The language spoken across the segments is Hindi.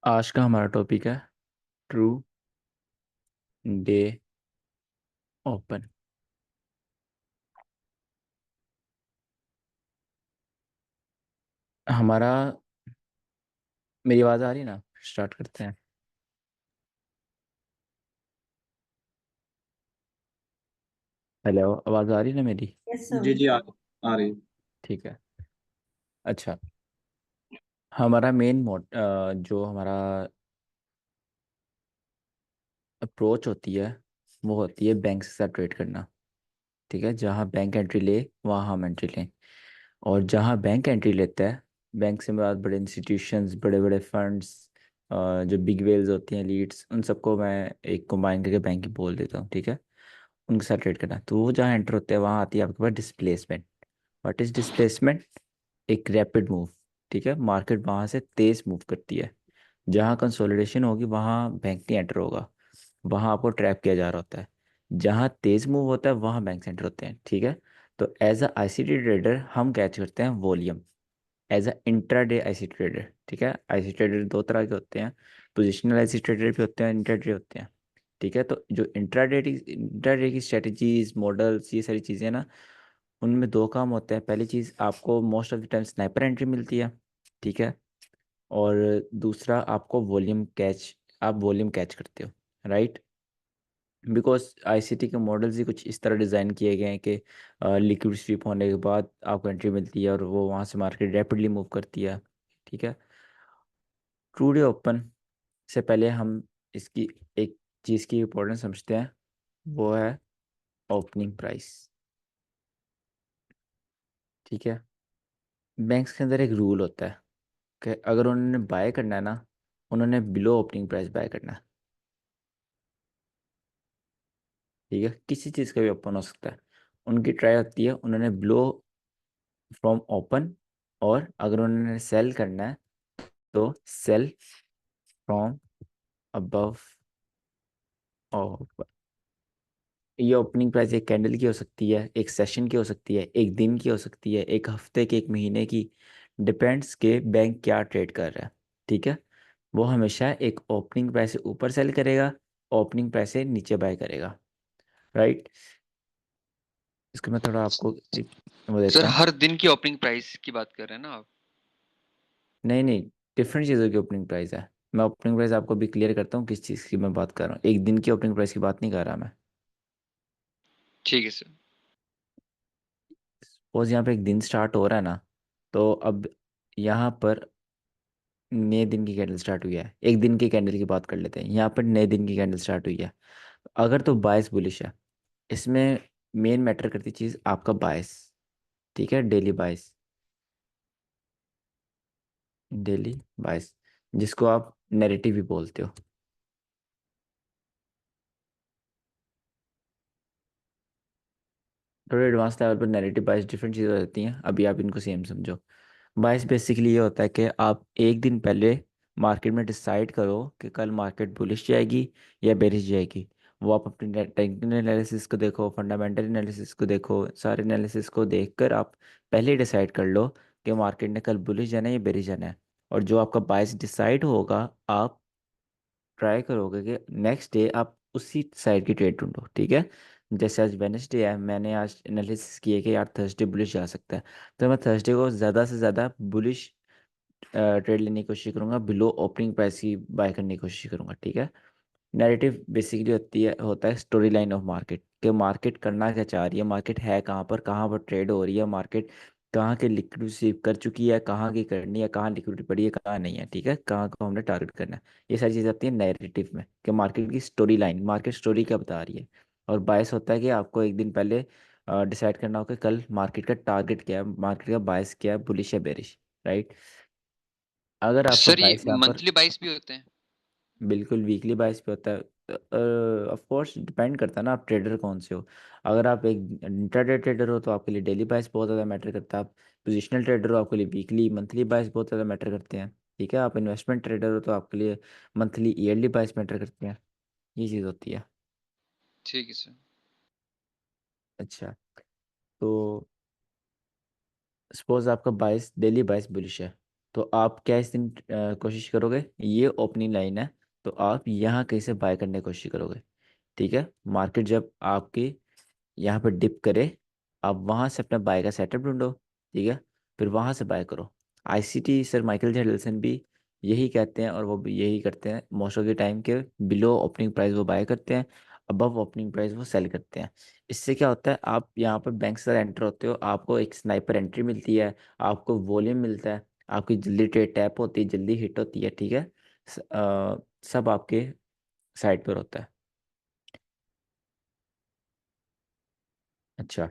आज का हमारा टॉपिक है ट्रू डे ओपन। हमारा मेरी आवाज़ आ रही है ना? स्टार्ट करते हैं। हेलो, आवाज़ आ रही है ना मेरी? यस जी सर। जी आ रही। ठीक है। अच्छा, हमारा जो हमारा अप्रोच होती है वो होती है बैंक के साथ ट्रेड करना। ठीक है, जहाँ बैंक एंट्री ले वहाँ हम एंट्री लें। और जहाँ बैंक एंट्री लेता है, बैंक से बाद बड़े इंस्टीट्यूशंस, बड़े बड़े फंड्स, जो बिग वेल्स होती हैं, लीड्स, उन सबको मैं एक कंबाइन करके बैंक ही बोल देता हूँ। ठीक है, उनके साथ ट्रेड करना। तो वो जहाँ एंटर होते हैं वहाँ आती है आपके पास डिस्प्लेसमेंट। What is displacement? एक रैपिड मूव। ठीक है, मार्केट वहाँ से तेज मूव करती है। जहाँ कंसोलिडेशन होगी वहाँ बैंक नहीं एंटर होगा, वहाँ आपको ट्रैप किया जा रहा होता है। जहाँ तेज मूव होता है वहाँ बैंक एंटर होते हैं। ठीक है, तो एज अ आईसीटी ट्रेडर हम कैच करते हैं volume as a intraday IC trader. ठीक है, आईसी ट्रेडर दो तरह के होते हैं, पोजिशनल आईसी ट्रेडर भी होते हैं, इंट्राडे होते हैं। ठीक है, तो जो इंट्राडे की स्ट्रेटजीज, मॉडल्स, ये सारी चीज़ें ना, उनमें दो काम होते हैं। पहली चीज़, आपको most of the time sniper entry मिलती है। ठीक है, और दूसरा आपको वॉल्यूम कैच, आप वॉल्यूम कैच करते हो, राइट? बिकॉज आईसीटी के मॉडल्स ही कुछ इस तरह डिज़ाइन किए गए हैं कि लिक्विड स्वीप होने के बाद आपको एंट्री मिलती है और वो वहाँ से मार्केट रैपिडली मूव करती है। ठीक है, ट्रू डे ओपन से पहले हम इसकी एक चीज़ की इम्पोर्टेंस समझते हैं, वो है ओपनिंग प्राइस। ठीक है, बैंक्स के अंदर एक रूल होता है कि अगर उन्होंने बाय करना है ना, उन्होंने बिलो ओपनिंग प्राइस बाय करना है। ठीक है, किसी चीज़ का भी ओपन हो सकता है, उनकी ट्राई होती है उन्होंने बिलो फ्रॉम ओपन, और अगर उन्होंने सेल करना है तो सेल फ्रॉम अबव ओपन। ये ओपनिंग प्राइस एक कैंडल की हो सकती है, एक सेशन की हो सकती है, एक दिन की हो सकती है, एक हफ्ते की, एक महीने की। डिपेंड्स के बैंक क्या ट्रेड कर रहा है। ठीक है, वो हमेशा एक ओपनिंग प्राइस से ऊपर सेल करेगा, ओपनिंग प्राइस से नीचे बाय करेगा, राइट? इसको मैं थोड़ा आपको एक वो सर देता हूँ। हर दिन की ओपनिंग प्राइस की बात कर रहे हैं ना आप? नहीं नहीं, डिफरेंट चीज़ों की ओपनिंग प्राइस है। मैं ओपनिंग प्राइस आपको भी क्लियर करता हूँ किस चीज़ की मैं बात कर रहा हूँ, एक दिन की ओपनिंग प्राइस की बात नहीं कर रहा मैं। ठीक है सर। सपोज यहाँ पे एक दिन स्टार्ट हो रहा है ना, तो अब यहाँ पर नए दिन की कैंडल स्टार्ट हुई है। एक दिन की कैंडल की बात कर लेते हैं, यहाँ पर नए दिन की कैंडल स्टार्ट हुई है। अगर तो बायस बुलिश है, इसमें मेन मैटर करती चीज़ आपका बायस। ठीक है, डेली बायस, डेली बायस, जिसको आप नैरेटिव भी बोलते हो। थोड़े एडवांस लेवल पर नैरेटिव बायस डिफरेंट चीज़ें हो जाती हैं, अभी आप इनको सेम समझो। बायस बेसिकली ये होता है कि आप एक दिन पहले मार्केट में डिसाइड करो कि कल मार्केट बुलिश जाएगी या बेरिश जाएगी। वो आप अपने टेक्निकल एनालिसिस को देखो, फंडामेंटल एनालिसिस को देखो, सारे एनालिसिस को देखकर आप पहले ही डिसाइड कर लो कि मार्केट ने कल बुलिश जाना है या बेरिश जाना है। और जो आपका बायस डिसाइड होगा, आप ट्राई करोगे कि नेक्स्ट डे आप उसी साइड की ट्रेड ढूंढो। ठीक है, जैसे आज वेनसडे है, मैंने आज एनालिसिस किया कि यार थर्सडे बुलिश जा सकता है, तो मैं थर्सडे को ज़्यादा से ज़्यादा बुलिश ट्रेड लेने की कोशिश करूंगा, बिलो ओपनिंग प्राइस की बाय करने की कोशिश करूंगा। ठीक है, नैरेटिव बेसिकली होता है स्टोरी लाइन ऑफ मार्केट, कि मार्केट करना क्या चाह रही है, मार्केट है कहाँ पर ट्रेड हो रही है, मार्केट कहाँ के लिक्विड रिसीव कर चुकी है, कहाँ की करनी है, कहाँ लिक्विडिटी पड़ी है, कहाँ नहीं है। ठीक है, कहाँ को हमने टारगेट करना है, ये सारी चीज़ें आती है नैरेटिव में, कि मार्केट की स्टोरी लाइन, मार्केट स्टोरी क्या बता रही है। और बायस होता है कि आपको एक दिन पहले डिसाइड करना होगा कि कल मार्केट का टारगेट क्या है, मार्केट का बायस क्या है, बुलिश या बेरिश, राइट? अगर आपका सर ये बायस यहाँ पर, मंथली बाइस भी होते हैं? बिल्कुल वीकली बायस पे होता है। ऑफ कोर्स डिपेंड करता है ना आप ट्रेडर कौन से हो। अगर आप एक इंट्राडे ट्रेडर हो तो आपके लिए डेली बायस बहुत ज़्यादा मैटर करता है। आप पोजिशनल ट्रेडर हो, आपके लिए वीकली, मंथली बायस बहुत ज़्यादा मैटर करते हैं। ठीक है, आप इन्वेस्टमेंट ट्रेडर हो तो आपके लिए मंथली, ईयरली बायस मैटर करते हैं। ये चीज़ होती है। ठीक है सर। अच्छा, तो सपोज आपका बायस, डेली बायस बुलिश है, तो आप क्या इस दिन कोशिश करोगे, ये ओपनिंग लाइन है, तो आप यहाँ कहीं से बाय करने की कोशिश करोगे। ठीक है, मार्केट जब आपकी यहाँ पर डिप करे, आप वहाँ से अपना बाय का सेटअप ढूंढो। ठीक है, फिर वहाँ से बाय करो। आईसीटी सर माइकल जेडल्सन भी यही कहते हैं, और वो भी यही करते हैं मोस्ट ऑफ द टाइम के। बिलो ओपनिंग प्राइस वो बाय करते हैं, अबव ओपनिंग प्राइस वो सेल करते हैं। इससे क्या होता है, आप यहाँ पर बैंक से एंटर होते हो, आपको एक स्नाइपर एंट्री मिलती है, आपको वॉल्यूम मिलता है, आपकी जल्दी ट्रेड टैप होती है, जल्दी हिट होती है। ठीक है, सब आपके साइड पर होता है। अच्छा,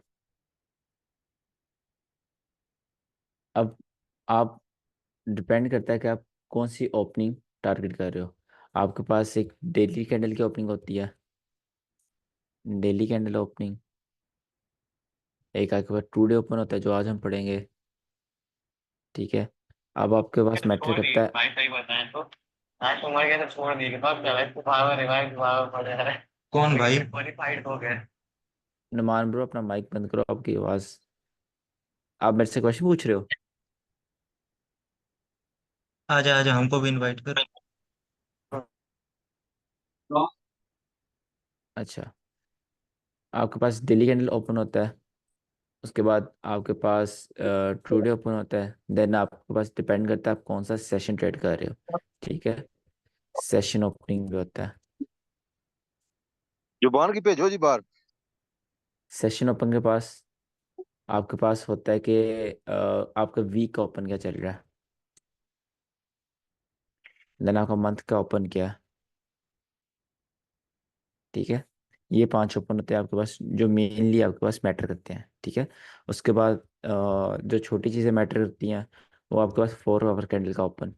अब आप, डिपेंड करता है कि आप कौन सी ओपनिंग टारगेट कर रहे हो। आपके पास एक डेली कैंडल की ओपनिंग होती है, डेली कैंडल ओपनिंग। एक आपके पास टू डे ओपन होता है, जो आज हम पढ़ेंगे। ठीक है, अब आपके ये पास तो मैटर छोड़ दी करता है। भाई, सही बताएं तो आज उमर के तो छोड़ दी, बहुत क्या है, पावर रिवाइव पावर पड़ जा रहा है। कौन भाई? क्वालिफाइड हो गए। नुमान ब्रो, अपना माइक बंद करो, आपकी आवाज़। आप मेरे से क्वेश्चन पूछ रहे हो? आजा आजा, हमको भी इनवाइट कर। अच्छा, आपके पास डेली कैंडल ओपन होता है, उसके बाद आपके पास ट्रू डे ओपन होता है, देन आपके पास डिपेंड करता है आप कौन सा सेशन ट्रेड कर रहे हो। ठीक है, सेशन ओपनिंग भी होता है। जुबान की भेजो जी बाहर। सेशन ओपन के पास आपके पास होता है कि आपका वीक का ओपन क्या चल रहा है, देन आपका मंथ का ओपन क्या है। ठीक है, ये पांच ओपन होते हैं आपके पास, जो मेनली आपके पास मैटर करते हैं। ठीक है, उसके बाद जो छोटी चीज़ें मैटर करती हैं, वो आपके पास 4 आवर कैंडल का ओपन।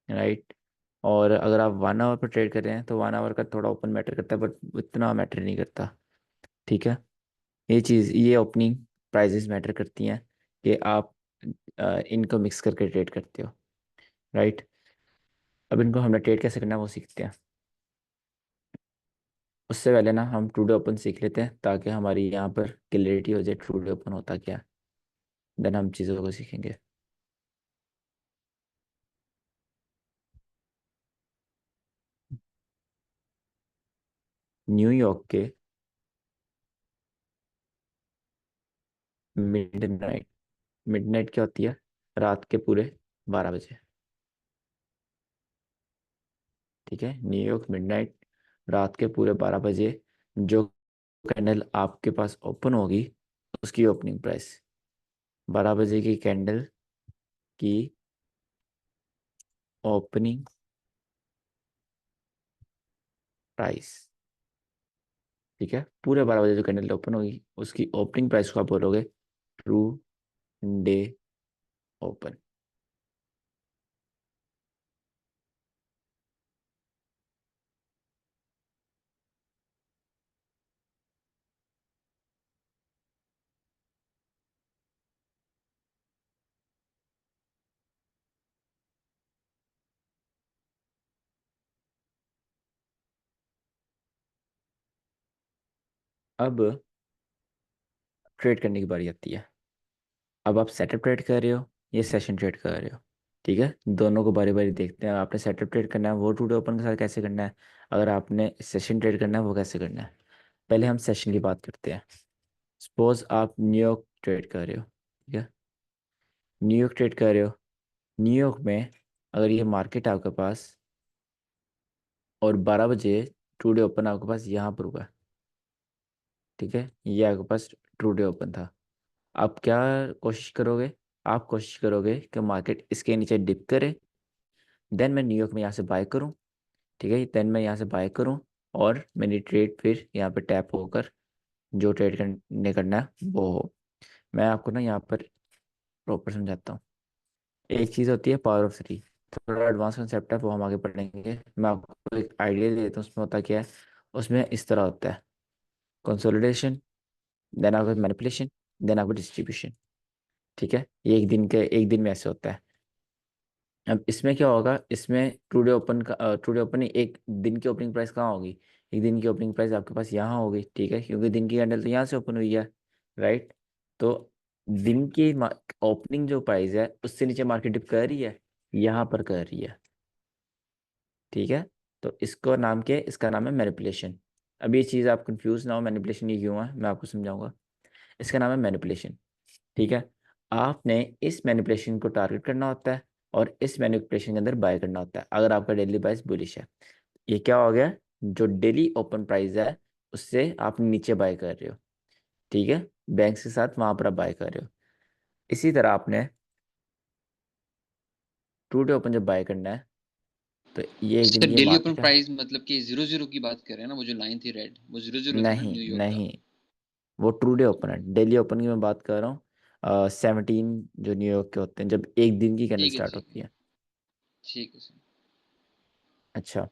राइट, और अगर आप 1 आवर पर ट्रेड कर रहे हैं तो 1 आवर का थोड़ा ओपन मैटर करता है, बट इतना मैटर नहीं करता। ठीक है, ये ओपनिंग प्राइजेस मैटर करती हैं कि आप इनको मिक्स करके ट्रेड करते हो। राइट, अब इनको हमने ट्रेड कैसे करना है वो सीखते हैं। उससे पहले ना हम टू डे ओपन सीख लेते हैं, ताकि हमारी यहाँ पर क्लियरिटी हो जाए टू डे ओपन होता क्या है, देन हम चीज़ों को सीखेंगे। न्यूयॉर्क के मिडनाइट, मिडनाइट क्या होती है, रात के पूरे 12 बजे। ठीक है, न्यूयॉर्क मिडनाइट, रात के पूरे 12 बजे, जो कैंडल आपके पास ओपन होगी, उसकी ओपनिंग प्राइस, 12 बजे की कैंडल की ओपनिंग प्राइस। ठीक है, पूरे 12 बजे जो कैंडल ओपन होगी, उसकी ओपनिंग प्राइस को आप बोलोगे ट्रू डे ओपन। अब ट्रेड करने की बारी आती है। अब आप सेटअप ट्रेड कर रहे हो, ये सेशन ट्रेड कर रहे हो। ठीक है, दोनों को बारी बारी देखते हैं। आपने सेटअप ट्रेड करना है वो टू डे ओपन के साथ कैसे करना है, अगर आपने सेशन ट्रेड करना है वो कैसे करना है। पहले हम सेशन की बात करते हैं। सपोज आप न्यूयॉर्क ट्रेड कर रहे हो। ठीक है, न्यूयॉर्क ट्रेड कर रहे हो, न्यूयॉर्क में अगर ये मार्केट आपके पास, और 12 बजे टू डे ओपन आपके पास यहाँ पर हुआ। ठीक है, ये आपके पास टू डे ओपन था। आप क्या कोशिश करोगे, आप कोशिश करोगे कि मार्केट इसके नीचे डिप करे, देन मैं न्यूयॉर्क में यहाँ से बाय करूँ। ठीक है, देन मैं यहाँ से बाय करूँ, और मेरी ट्रेड फिर यहाँ पे टैप होकर जो ट्रेड करने करना है वो हो। मैं आपको ना यहाँ पर प्रॉपर समझाता हूँ। एक चीज़ होती है पावर ऑफ थ्री, थोड़ा एडवांस कंसेप्ट है, वो हम आगे पढ़ेंगे। मैं आपको एक आइडिया दे देता हूँ उसमें होता क्या है। उसमें इस तरह होता है, कंसोलिडेशन, देन आपका मैनिपुलेशन, देन आपका डिस्ट्रीब्यूशन। ठीक है, ये एक दिन में ऐसे होता है। अब इसमें क्या होगा, इसमें टुडे ओपन का टुडे ओपन एक दिन की ओपनिंग प्राइस कहाँ होगी, एक दिन की ओपनिंग प्राइस आपके पास यहाँ होगी, ठीक है, क्योंकि दिन की कैंडल तो यहाँ से ओपन हुई है, राइट। तो दिन की ओपनिंग जो प्राइस है उससे नीचे मार्केट डिप कर रही है, यहाँ पर कर रही है, ठीक है। तो इसको नाम क्या है, इसका नाम है मैनिपुलेशन। अभी ये चीज़ आप कंफ्यूज ना हो, मैनिपुलेशन ये क्यों है मैं आपको समझाऊंगा। इसका नाम है मैनिपुलेशन, ठीक है। आपने इस मैनिपुलेशन को टारगेट करना होता है और इस मैनिपुलेशन के अंदर बाय करना होता है अगर आपका डेली प्राइस बुलिश है। ये क्या हो गया, जो डेली ओपन प्राइस है उससे आप नीचे बाय कर रहे हो, ठीक है, बैंक के साथ वहां पर आप बाय कर रहे हो। इसी तरह आपने टू डे ओपन जब बाय करना है तो ये एक दिन सर की डेली ओपन मार्केट है। प्राइस मतलब कि 0 0 की बात कर रहे हैं ना, वो जो लाइन थी रेड, वो 0 0 था ना नहीं न्यूयॉर्क का। नहीं, वो ट्रू डे ओपन है, डेली ओपन की मैं बात कर रहा हूँ। 17 जो न्यूयॉर्क के होते हैं जब एक दिन की कैंडल ठीक है स्टार्ट ठीक है। होती है। ठीक है सर। अच्छा,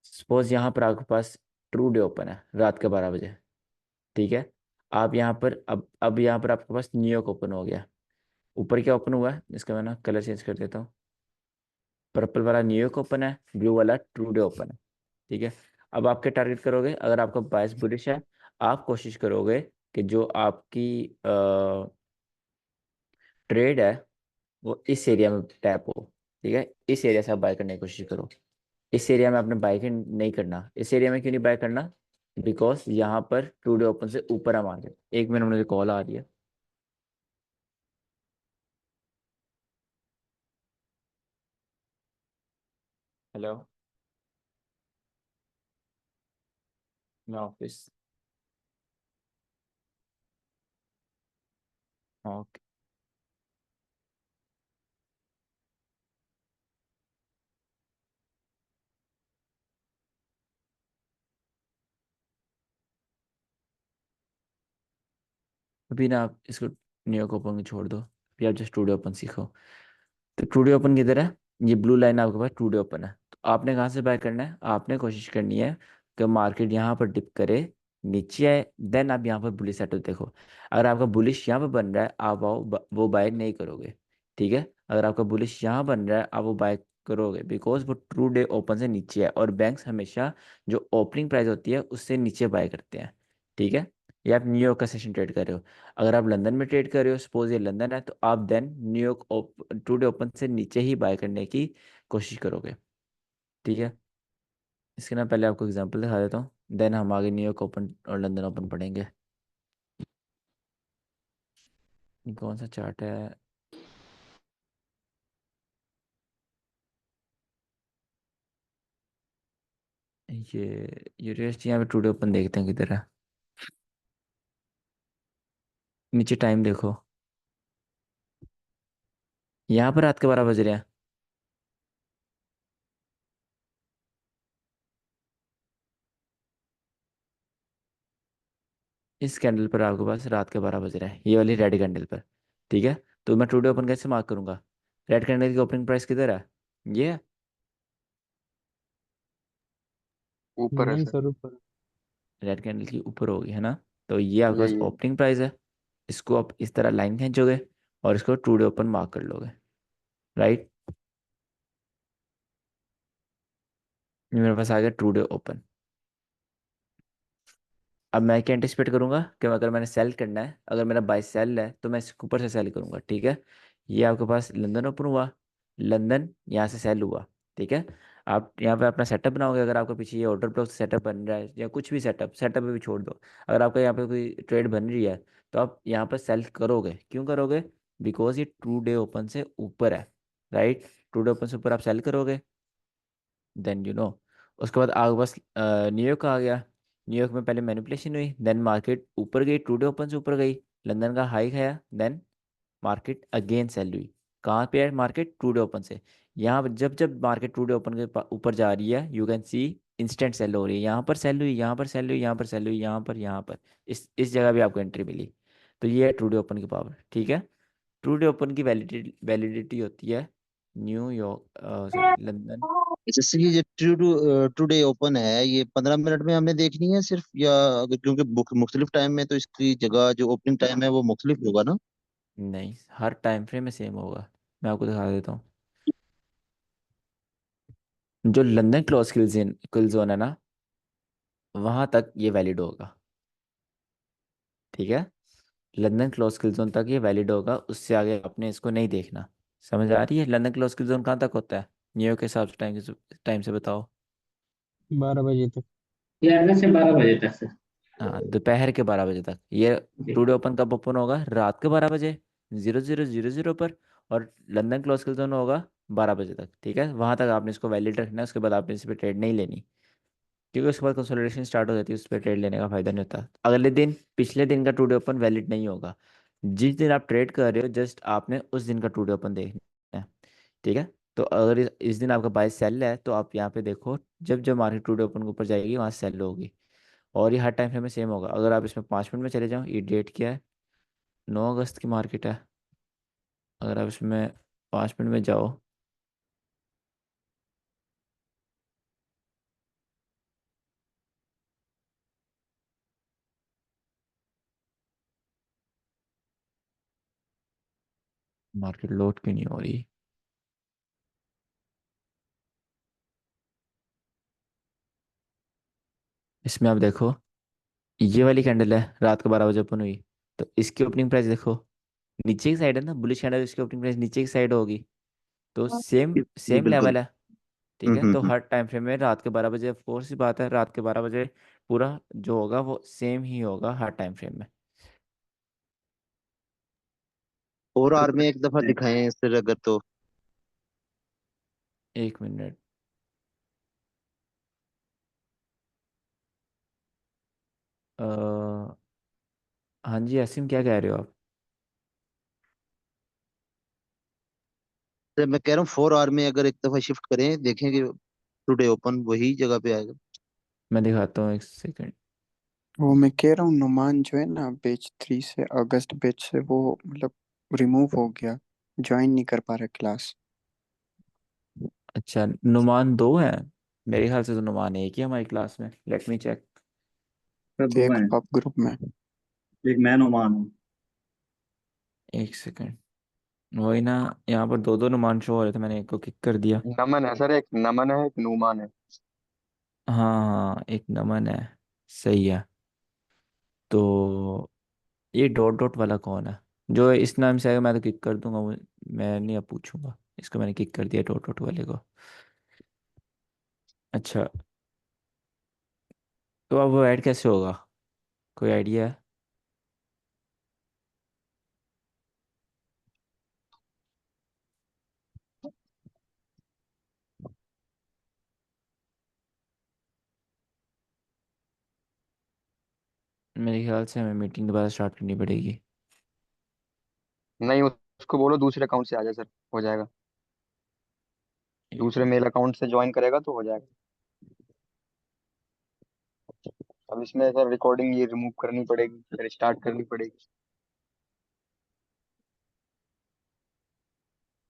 सपोज यहाँ पर आपके पास ट्रू डे ओपन है रात के 12 बजे, ठीक है। आप यहाँ पर अब यहाँ पर आपके पास न्यूयॉर्क ओपन हो गया। ऊपर क्या ओपन हुआ है, इसका मैं ना कलर चेंज कर देता हूँ। पर्पल वाला न्यूयॉर्क ओपन है, ब्लू वाला ट्रू डे ओपन है, ठीक है। अब आप क्या टारगेट करोगे, अगर आपका बायस बुलिश है आप कोशिश करोगे कि जो आपकी ट्रेड है वो इस एरिया में टैप हो, ठीक है। इस एरिया से आप बाय करने की कोशिश करो। इस एरिया में आपने बाय नहीं करना। इस एरिया में क्यों नहीं बाय करना, बिकॉज यहाँ पर टू डे ओपन से ऊपर है मार्केट। एक मिनट, मुझे कॉल आ रही है। हेलो, मैं ऑफिस। ओके। अभी ना आप इसको न्यूयॉर्क ओपन को छोड़ दो, अभी आप जस्ट टू डे ओपन सीखो। तो टू डे ओपन किधर है, ये ब्लू लाइन आपके पास टू डे ओपन है। तो आपने कहाँ से बाय करना है, आपने कोशिश करनी है कि मार्केट यहाँ पर डिप करे, नीचे आए, देन आप यहाँ पर बुलिश सेटल देखो। अगर आपका बुलिश यहाँ पर बन रहा है आप वो बाय नहीं करोगे, ठीक है। अगर आपका बुलिश यहाँ बन रहा है आप वो बाय करोगे, बिकॉज वो ट्रू डे ओपन से नीचे है और बैंक्स हमेशा जो ओपनिंग प्राइस होती है उससे नीचे बाय करते हैं, ठीक है। ये आप न्यूयॉर्क का सेशन ट्रेड कर रहे हो। अगर आप लंदन में ट्रेड कर रहे हो, सपोज ये लंदन है, तो आप then New York today open से नीचे ही बाय करने की कोशिश करोगे, ठीक है। इसके ना पहले आपको एग्जांपल दिखा देता हूँ, देन हम आगे न्यूयॉर्क ओपन और लंदन ओपन पढ़ेंगे। ये कौन सा चार्ट है, ये यूएसडी। यहाँ पे टू डे ओपन देखते हैं किधर है। नीचे टाइम देखो, यहाँ पर रात के 12 बज रहे हैं। इस कैंडल पर आपके पास रात के 12 बज रहे हैं, ये वाली रेड कैंडल पर, ठीक है। तो मैं टू डे ओपन कैसे मार्क करूंगा, रेड कैंडल की ओपनिंग प्राइस किधर है, ये है। ऊपर है नहीं सर। सर, ऊपर। रेड कैंडल की ऊपर होगी, है ना। तो ये आपके पास यही है। ओपनिंग प्राइस है। इसको आप इस तरह लाइन खींचोगे और इसको टू डे ओपन मार्क कर लोगे, राइट। ये मेरे पास आ गया टू डे ओपन। अब मैं क्या एंटिसिपेट करूंगा कि अगर मैंने सेल करना है, अगर मेरा बाय सेल है तो मैं इसके ऊपर से सेल करूंगा, ठीक है। ये आपके पास लंदन ओपन हुआ, लंदन यहाँ से सेल हुआ, ठीक है। आप यहाँ पे अपना सेटअप बनाओगे, अगर आपके पीछे ये ऑर्डर ब्लॉक सेटअप बन रहा है या कुछ भी सेटअप सेटअप भी छोड़ दो, अगर आपका यहाँ पे कोई ट्रेड बन रही है तो आप यहाँ पर सेल करोगे। क्यों करोगे, बिकॉज ये टू डे ओपन से ऊपर है, राइट। टू डे ओपन से ऊपर आप सेल करोगे, देन उसके बाद आपके पास न्यूयॉर्क आ गया। न्यूयॉर्क में पहले मैनिपुलेशन हुई, देन मार्केट ऊपर गई, टू डे ओपन से ऊपर गई, लंदन का हाई खाया, देन मार्केट अगेन सेल हुई। कहाँ पे है मार्केट, टू डे ओपन से। यहाँ पर जब जब मार्केट टू डे ओपन के ऊपर जा रही है you can see instant sell हो रही है। यहाँ पर सेल हुई, यहाँ पर सेल हुई, यहाँ पर सेल हुई, यहाँ पर इस जगह भी आपको एंट्री मिली। तो ये है टू डे ओपन की पावर, ठीक है। टू डे ओपन की वैलिडिटी वैलिडिटी होती है न्यूयॉर्क, सॉरी, लंदन। जैसे कि ये टुडे ओपन है, ये 15 मिनट में हमने देखनी है सिर्फ, या अगर क्योंकि मुख्तलिफ टाइम में तो इसकी जगह जो ओपनिंग टाइम है वो मुख्तलिफ होगा ना। नहीं, हर टाइम फ्रेम में सेम होगा। मैं आपको दिखा देता हूँ। जो लंदन क्लोज किल जोन है ना, वहां तक ये वैलिड होगा। ठीक है, लंदन क्लोज किल जोन तक ये वैलिड होगा, उससे आगे आपने इसको नहीं देखना। समझ आ रही है? लंदन क्लोज किल जोन कहाँ तक होता है न्यूयॉर्क के हिसाब से? टाइम से बताओ। 12 बजे तक। 11 से 12 बजे तक सर। हाँ, दोपहर के 12 बजे तक ये। जी। टुडे ओपन कब ओपन होगा? रात के 12 बजे, 0000 पर। और लंदन क्लोज किल जोन होगा 12 बजे तक। ठीक है, वहां तक आपने इसको वैलिड रखना है, उसके बाद आपने इस पर ट्रेड नहीं लेनी, क्योंकि उसके बाद कंसोलिडेशन स्टार्ट हो जाती है, उस पर ट्रेड लेने का फायदा नहीं होता। अगले दिन पिछले दिन का टुडे ओपन वैलिड नहीं होगा। जिस दिन आप ट्रेड कर रहे हो जस्ट आपने उस दिन का टुडे ओपन देखना है। ठीक है, तो अगर इस दिन आपका बाय सेल है तो आप यहाँ पे देखो, जब जब मार्केट टुडे ओपन के ऊपर जाएगी वहाँ सेल होगी। और ये हर टाइम फ्रेम में सेम होगा। अगर आप इसमें 5 मिनट में चले जाओ, ये डेट क्या है? 9 अगस्त की मार्केट है। अगर आप इसमें 5 मिनट में जाओ, मार्केट लोड क्यों नहीं हो रही? इसमें आप देखो, ये वाली कैंडल है, रात को 12 बजे ओपन हुई। तो इसकी ओपनिंग प्राइस देखो, नीचे की साइड है ना, बुलिश कैंडल, इसकी ओपनिंग प्राइस नीचे की साइड होगी। तो सेम जी सेम बिल्कुल। लेवल है। ठीक है, तो हम्म। हर टाइम फ्रेम में रात के 12 बजे, ऑफ कोर्स सी बात है, रात के 12 बजे पूरा जो होगा वो सेम ही होगा हर टाइम फ्रेम में। और आर में एक दफा दिखाएं सर अगर तो। 1 मिनट। हाँ जी असीम, क्या कह रहे हो आप? सर मैं कह रहा हूँ 4 आर में अगर एक दफा शिफ्ट करें, देखें कि टुडे ओपन वही जगह पे आएगा। मैं दिखाता हूँ, 1 सेकंड। वो मैं कह रहा हूँ, नुमान जो है ना बैच 3 से, अगस्त बैच से, वो मतलब रिमूव हो गया, ज्वाइन नहीं कर पा रहा क्लास। अच्छा, नुमान दो है? मेरे ख्याल से तो नुमान एक ही है हमारी क्लास में, लेट मी चेक। सर दो हैं। देखो आप ग्रुप में। एक मैं ओमान हूँ। 1 सेकंड। वही ना, यहाँ पर दो दो नुमान शो हो रहे थे, मैंने एक को किक कर दिया। नमन है सर, एक नमन है एक नूमान है। हाँ हाँ, एक नमन है। सही है। तो ये डॉट डॉट वाला कौन है? जो इस नाम से आएगा मैं तो किक कर दूंगा, मैं नहीं अब पूछूंगा। इसको मैंने किक कर दिया, डॉट डॉट वाले को। अच्छा, तो अब वो ऐड कैसे होगा? कोई आइडिया है? मेरे ख्याल से हमें मीटिंग दोबारा स्टार्ट करनी पड़ेगी। नहीं, उसको बोलो दूसरे अकाउंट से आ जाए सर, हो जाएगा। एक दूसरे मिनट। मेल अकाउंट से ज्वाइन करेगा तो हो जाएगा। अब इसमें सर रिकॉर्डिंग ये रिमूव करनी पड़ेगी, फिर स्टार्ट करनी पड़ेगी।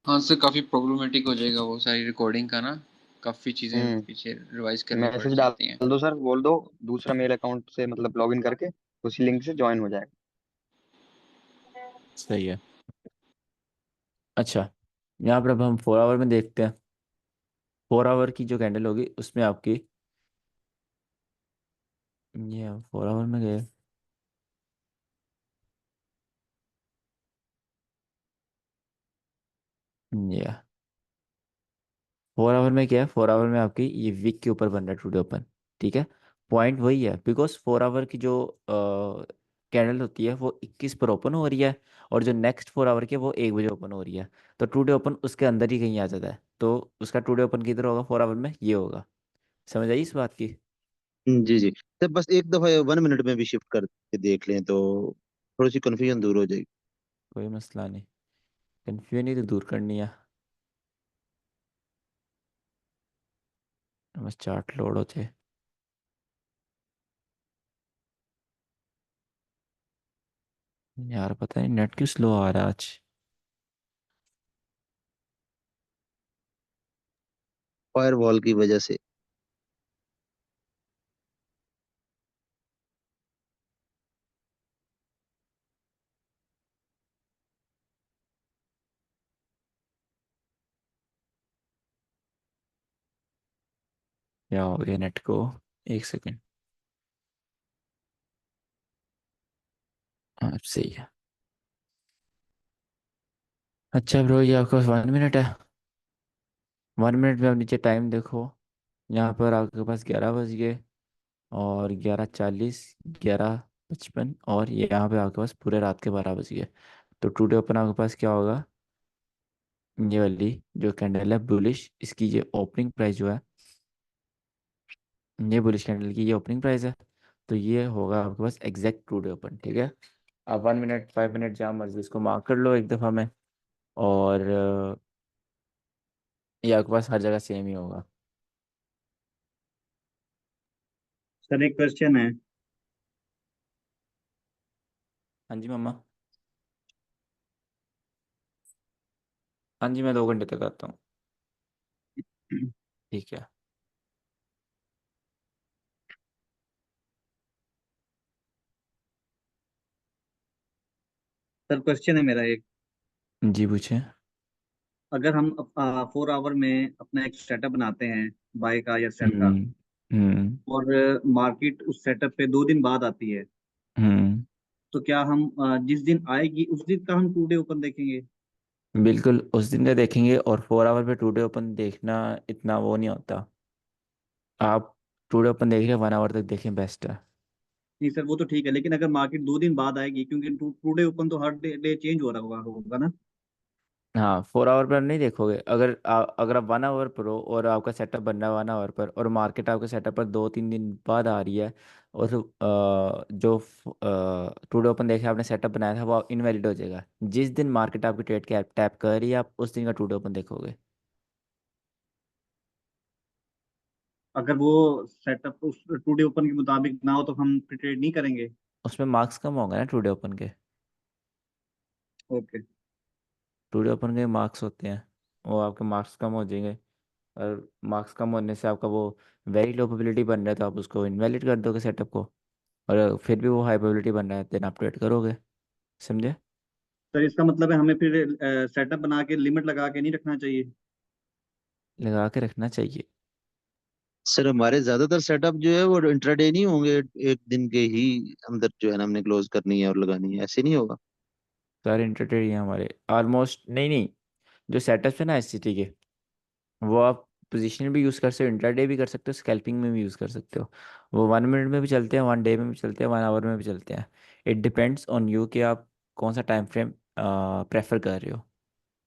हाँ सर, काफी प्रॉब्लमेटिक हो जाएगा वो सारी रिकॉर्डिंग का ना। काफी चीजें हम्म। पीछे रिवाइज करनी पड़ मैसेज जाती हैं। डाल दो सर, बोल दो दूसरा मेल अकाउंट से मतलब लॉगिन करके उसी लिंक से ज्वाइन हो जाएगा। सही है। अच्छा, यहाँ पर अब हम 4 आवर में देखते हैं। 4 आवर की जो कैंडल होगी उसमें आपकी, ये 4 आवर में गए, ये 4 आवर में क्या है? 4 आवर में आपकी ये वीक के ऊपर बन रहा है टुडे ओपन। ठीक है, पॉइंट वही है, बिकॉज 4 आवर की जो कैंडल होती है वो 21 पर ओपन हो रही है, और जो नेक्स्ट 4 आवर की है वो 1 बजे ओपन हो रही है। तो टुडे ओपन उसके अंदर ही कहीं आ जाता है, तो उसका टुडे ओपन किधर होगा? 4 आवर में ये होगा। समझ आई इस बात की? जी जी। सर बस एक दफा 1 मिनट में भी शिफ्ट करके देख लें तो थोड़ी सी कंफ्यूजन दूर हो जाएगी। कोई मसला नहीं, कन्फ्यूजन ही तो दूर करनी है, बस चार्ट लोड होते। यार पता नहीं नेट क्यों स्लो आ रहा है आज। फायरवॉल की वजह से। क्या हो गया नेट को? 1 सेकंड। अब सही है। अच्छा ब्रो, ये आपके पास 1 मिनट है। 1 मिनट में आप नीचे टाइम देखो। यहाँ पर आपके पास 11 बज गए और 11:40, 11:55, और ये यहाँ पे आपके पास पूरे रात के 12 बज गए। तो टुडे ओपन आपके पास क्या होगा? ये वाली जो कैंडल है बुलिश, इसकी ये ओपनिंग प्राइस जो है, ये बुलिश कैंडल की ये ओपनिंग प्राइस है। तो ये होगा आपके पास एग्जैक्ट टुडे ओपन, ठीक है। आप 1 मिनट, 5 मिनट जहाँ मर्जी इसको मार्क कर लो एक दफ़ा में। और ये आपके पास हर जगह सेम ही होगा। सर एक क्वेश्चन है। हाँ जी मम्मा। हाँ जी, मैं 2 घंटे तक आता हूँ। ठीक है। सर क्वेश्चन है मेरा एक। जी पूछे। अगर हम 4 आवर में अपना एक सेटअप बनाते हैं, बाय का या सेल का, हम्म। हम्म। और मार्केट उस सेटअप पे 2 दिन बाद आती है, हम्म। तो क्या हम जिस दिन आएगी उस दिन का हम 2 डे ओपन देखेंगे? बिल्कुल उस दिन का देखेंगे, और 4 आवर पे टुडे ओपन देखना इतना वो नहीं होता। आप टुडे ओपन देख रहे 1 आवर तक देखें, बेस्ट है। नहीं सर, वो तो ठीक है, लेकिन अगर मार्केट 2 दिन बाद आएगी, क्योंकि टू डे ओपन तो हर डे चेंज हो रहा होगा ना। हाँ, 4 आवर पर नहीं देखोगे। अगर आप 1 आवर पर हो और आपका सेटअप बन रहा है 1 आवर पर, और मार्केट आपके सेटअप पर 2-3 दिन बाद आ रही है, और जो टुडे ओपन देखे आपने सेटअप बनाया था वो इनवैलिड हो जाएगा। जिस दिन मार्केट आपकी ट्रेड के टैप कर रही है, आप उस दिन का टुडे ओपन देखोगे। अगर वो सेटअप उस 2 डे ओपन के मुताबिक ना हो तो हम ट्रेड नहीं करेंगे? उसमें मार्क्स कम होंगे ना टुडे ओपन के। ओके। टुडे ओपन के मार्क्स होते हैं, वो आपके मार्क्स कम हो जाएंगे। और मार्क्स कम होने से आपका वो वेरी लो प्रोबेबिलिटी बन रहा है, तो आप उसको इनवैलिड कर दोगे सेटअप को। और फिर भी वो हाई प्रोबेबिलिटी बन रहा है, देन आप ट्रेड करोगे। समझे? सर इसका मतलब है हमें फिर सेटअप बना के लिमिट लगा के नहीं रखना चाहिए? लगा के रखना चाहिए। सर हमारे ज्यादातर सेटअप जो है वो इंट्राडे नहीं होंगे, एक दिन के ही अंदर जो है ना हमने क्लोज करनी है और लगानी है, ऐसे नहीं होगा? सारे इंटरटेड हैं हमारे ऑलमोस्ट। नहीं नहीं, जो सेटअप्स है ना एससीटी के, वो आप पोजीशन भी यूज़ कर सकते हो, इंटरडे भी कर सकते हो, स्कैल्पिंग में भी यूज़ कर सकते हो। वो 1 मिनट में भी चलते हैं, 1 डे में भी चलते हैं, 1 आवर में भी चलते हैं। इट डिपेंड्स ऑन यू कि आप कौन सा टाइम फ्रेम प्रेफर कर रहे हो।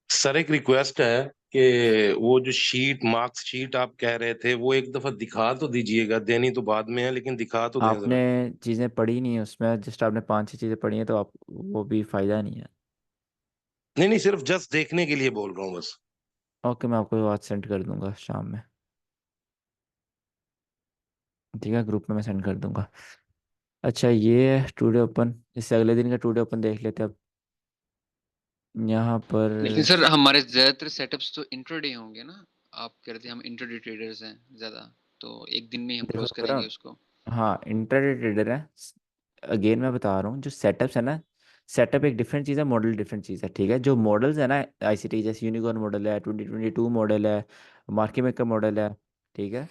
सर एक रिक्वेस्ट है कि वो जो शीट, मार्क्स शीट आप कह रहे थे, वो एक दफा दिखा तो दीजिएगा। देनी तो बाद में है, लेकिन दिखा तो दें आपने जरा। चीज़ें पढ़ी नहीं है उसमें, जस्ट आपने 5-6 चीज़ें पढ़ी हैं, तो आप वो भी फ़ायदा नहीं है। नहीं नहीं, सिर्फ जस्ट देखने के लिए बोल रहा हूँ बस। ओके, मैं आपको आज सेंड कर दूंगा शाम में। ठीक है, ग्रुप में मैं सेंड कर दूंगा। अच्छा, ये टुडे ओपन, इससे अगले दिन का टुडे ओपन देख लेते हैं अब। यहाँ पर लेकिन सर हमारे ज्यादातर सेटअप्स तो इंट्राडे होंगे ना। आप कह रहे थे हम इंट्राडे ट्रेडर्स हैं ज्यादा, तो एक दिन में ही हम देखो क्लोज करो। करेंगे उसको। हाँ, इंट्राडे ट्रेडर है। अगेन मैं बता रहा हूँ, जो सेटअप्स है ना, सेटअप एक डिफरेंट चीज़ है, मॉडल डिफरेंट चीज़ है, ठीक है। जो मॉडल्स है ना आईसीटी, जैसे यूनिकॉर्न मॉडल है, 2022 मॉडल है, मार्केट मेकर मॉडल है, ठीक है,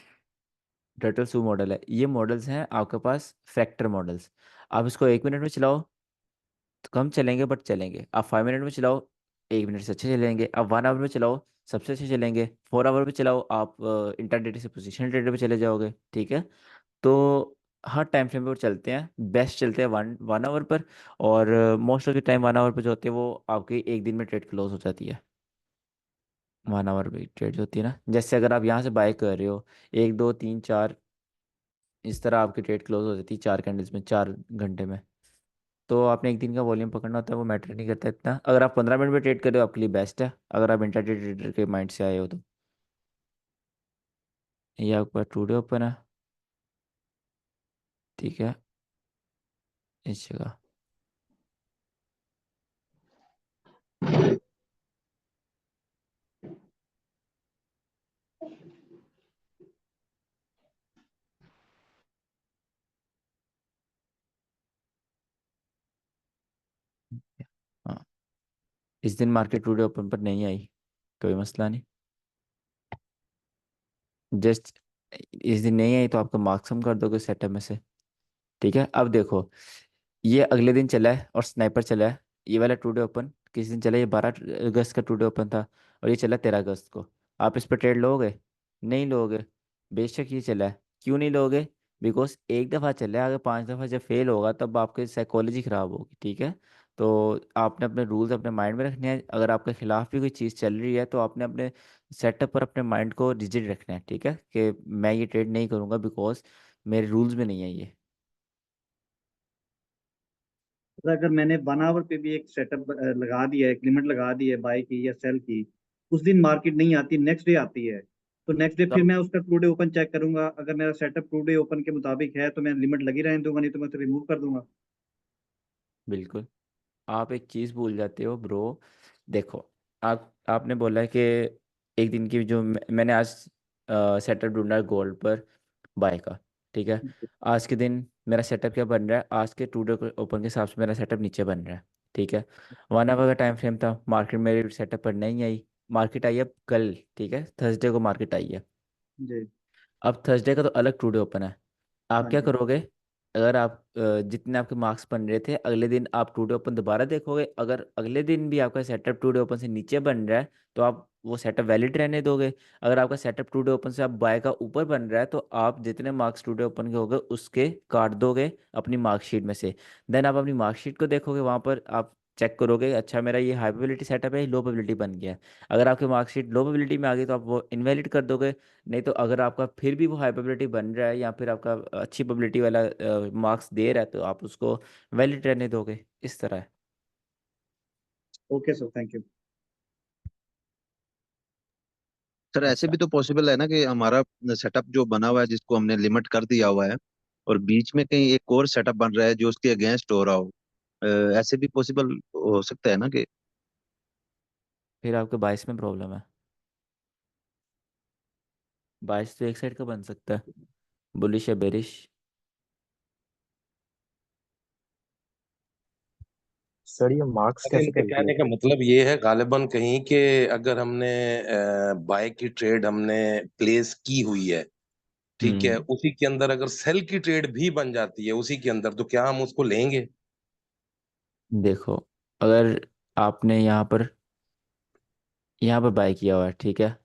टर्टल सू मॉडल है, ये मॉडल्स हैं आपके पास फैक्टर मॉडल्स। आप इसको 1 मिनट में चलाओ तो कम चलेंगे, बट चलेंगे। आप 5 मिनट में चलाओ, 1 मिनट से अच्छे चलेंगे। आप 1 आवर में चलाओ, सबसे अच्छे चलेंगे। 4 आवर में चलाओ, आप इंटरडे से पोजिशन ट्रेडर पे चले जाओगे, ठीक है। तो हर टाइम फ्रेम पे वो चलते हैं, बेस्ट चलते हैं वन वन आवर पर। और most of the time 1 hour पर जो होते हैं वो आपकी एक दिन में ट्रेड क्लोज हो जाती है। 1 आवर पे ट्रेड होती है ना, जैसे अगर आप यहाँ से बाय कर रहे हो, 1 2 3 4, इस तरह आपकी ट्रेड क्लोज हो जाती है 4 कैंडल्स में, 4 घंटे में। तो आपने एक दिन का वॉल्यूम पकड़ना होता है, वो मैटर नहीं करता इतना। अगर आप 15 मिनट में ट्रेड कर रहे हो आपके लिए बेस्ट है, अगर आप इंटरडे ट्रेडर के माइंड से आए हो तो। ये आपका टुडे ओपन है, ठीक है, इस जगह। हाँ, इस दिन मार्केट टुडे ओपन पर नहीं आई, कोई मसला नहीं। जस्ट इस दिन नहीं आई तो आपका मार्क्स हम कर दोगे सेटअप में से, ठीक है। अब देखो, ये अगले दिन चला है और स्नाइपर चला है। ये वाला टुडे ओपन किस दिन चला? ये 12 अगस्त का टुडे ओपन था और ये चला 13 अगस्त को। आप इस पर ट्रेड लोगे? नहीं लोगे। बेशक ये चला है, क्यों नहीं लोगे? बिकॉज एक दफ़ा चला है, अगर 5 दफ़ा जब फेल होगा तब आपकी साइकोलॉजी ख़राब होगी, ठीक है? तो आपने अपने रूल्स अपने माइंड में रखने हैं। अगर आपके खिलाफ भी कोई चीज़ चल रही है तो आपने अपने सेटअप पर अपने माइंड को रिजिड रखना है, ठीक है? कि मैं ये ट्रेड नहीं करूँगा बिकॉज मेरे रूल्स में नहीं है ये। तो अगर मैंने 1 आवर पे भी एक सेटअप लगा दिया है, एक लिमिट लगा दी है बाय की या सेल की, उस दिन मार्केट नहीं आती, नेक्स्ट डे आती है, तो नेक्स्ट डे फिर तब मैं उसका टू डे ओपन चेक करूंगा। अगर मेरा सेटअप टू डे ओपन के मुताबिक है तो मैं लिमिट लगी रहने दूंगा, नहीं तो मैं उसे रिमूव कर दूंगा। बिल्कुल। आप एक चीज़ भूल जाते हो ब्रो। देखो, आपने बोला है कि एक दिन की जो मैंने आज सेटअप ढूंढा है गोल्ड पर बाय का, ठीक है? आज के दिन मेरा सेटअप क्या बन रहा है? आज के टू डे ओपन के हिसाब से मेरा सेटअप नीचे बन रहा है, ठीक है? 1 आवर का टाइम फ्रेम था, मार्केट मेरे सेटअप पर नहीं आई। मार्केट आई अब कल, ठीक है? थर्सडे को मार्केट आई है। जी। अब थर्सडे का तो अलग टू डे ओपन है। आप हाँ क्या जी। करोगे? अगर आप जितने आपके मार्क्स बन रहे थे अगले दिन आप टू डे ओपन दोबारा देखोगे, अगर अगले दिन भी आपका सेटअप टू डे ओपन से नीचे बन रहा है तो आप वो सेटअप वैलिड रहने दोगे। अगर आपका सेटअप टू डे ओपन से आप बाय का ऊपर बन रहा है तो आप जितने मार्क्स टू डे ओपन के होंगे उसके काट दोगे अपनी मार्कशीट में से। देन आप अपनी मार्कशीट को देखोगे, वहाँ पर आप चेक करोगे, अच्छा मेरा ये हाई प्रोबेबिलिटी सेटअप है, लो प्रोबेबिलिटी बन गया है। अगर आपकी मार्कशीट लो प्रोबेबिलिटी में आ गई तो आप वो इनवैलिड कर दोगे। नहीं तो अगर आपका फिर भी वो हाई प्रोबेबिलिटी बन रहा है या फिर आपका अच्छी प्रोबेबिलिटी वाला मार्क्स दे रहा है तो आप उसको वैलिड रहने दोगे। इस तरह है। Okay sir, thank you. Sir ऐसे अच्छा, भी तो पॉसिबल है ना कि हमारा सेटअप जो बना हुआ है जिसको हमने लिमिट कर दिया हुआ है, और बीच में कहीं एक और सेटअप बन रहा है जो उसके अगेंस्ट हो रहा हो। ऐसे भी पॉसिबल हो सकता है ना कि। फिर आपके 22 में प्रॉब्लम है। 22 तो एक साइड का बन सकता है, बुलिश या बेरिश। सर ये मार्क्स अरे कैसे इनके कहने कैलकुलेट का करते मतलब ये है गालिबन कहीं कि अगर हमने बाय की ट्रेड हमने प्लेस की हुई है, ठीक है, हम्म। उसी के अंदर अगर सेल की ट्रेड भी बन जाती है उसी के अंदर, तो क्या हम उसको लेंगे? देखो, अगर आपने यहाँ पर बाय किया हुआ है, ठीक है?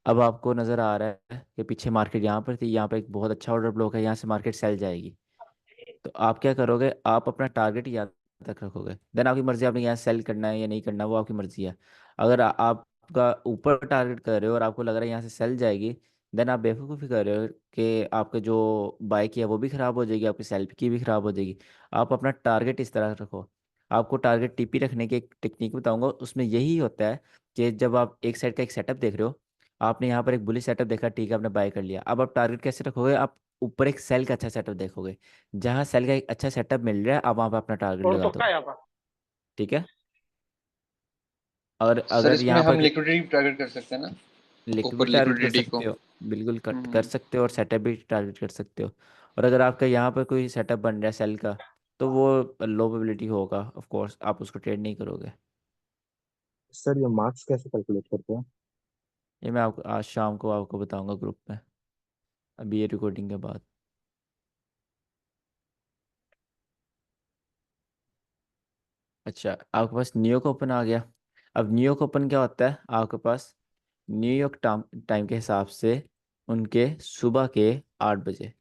अब आपको नज़र आ रहा है कि पीछे मार्केट यहाँ पर थी, यहाँ पर एक बहुत अच्छा ऑर्डर ब्लॉक है, यहाँ से मार्केट सेल जाएगी। तो आप क्या करोगे? आप अपना टारगेट याद तक रखोगे। देन आपकी मर्जी, आपने यहाँ सेल करना है या नहीं करना, वो आपकी मर्जी है। अगर आपका ऊपर टारगेट कर रहे हो और आपको लग रहा है यहाँ से सेल जाएगी, देन आप बेवकूफ़ी कर रहे हो कि आपका जो बाय किया वो भी ख़राब हो जाएगी, आपकी सेल की भी ख़राब हो जाएगी। आप अपना टारगेट इस तरह रखो। आपको टारगेट टीपी रखने की एक टेक्निक बताऊंगा, उसमें यही होता है कि जब आप एक साइड का एक सेटअप देख रहे हो, आपने यहाँ पर एक बुलिश सेटअप देखा, ठीक है, आपने बाय कर लिया। अब आप टारगेट कैसे रखोगे? आप ऊपर एक सेल का अच्छा सेटअप देखोगे। जहाँ सेल का एक अच्छा सेटअप मिल रहा है आप वहाँ पे अपना टारगेट और लगा तो दो, क्या यहाँ पर। ठीक है? और सर अगर इसमें यहाँ पर हम लिक्विडिटी टारगेट कर सकते हैं ना, लिक्विड भी ऊपर टारगेट कर लिक्विडिटी को। सकते हो, बिल्कुल कट कर हम्म। सकते हो, और सेटअप भी टारगेट कर सकते हो। और अगर आपका यहाँ पर कोई सेटअप बन रहा है सेल का तो वो लो प्रोबेबिलिटी होगा, ऑफ कोर्स आप उसको ट्रेड नहीं करोगे। सर ये मार्क्स कैसे कैलकुलेट करते हैं। ये मैं आपको आज शाम को आपको बताऊंगा ग्रुप में, अभी ये रिकॉर्डिंग के बाद। अच्छा, आपके पास न्यूयॉर्क ओपन आ गया। अब न्यूयॉर्क ओपन क्या होता है आपके पास? न्यूयॉर्क टाइम टाइम के हिसाब से उनके सुबह के 8 बजे,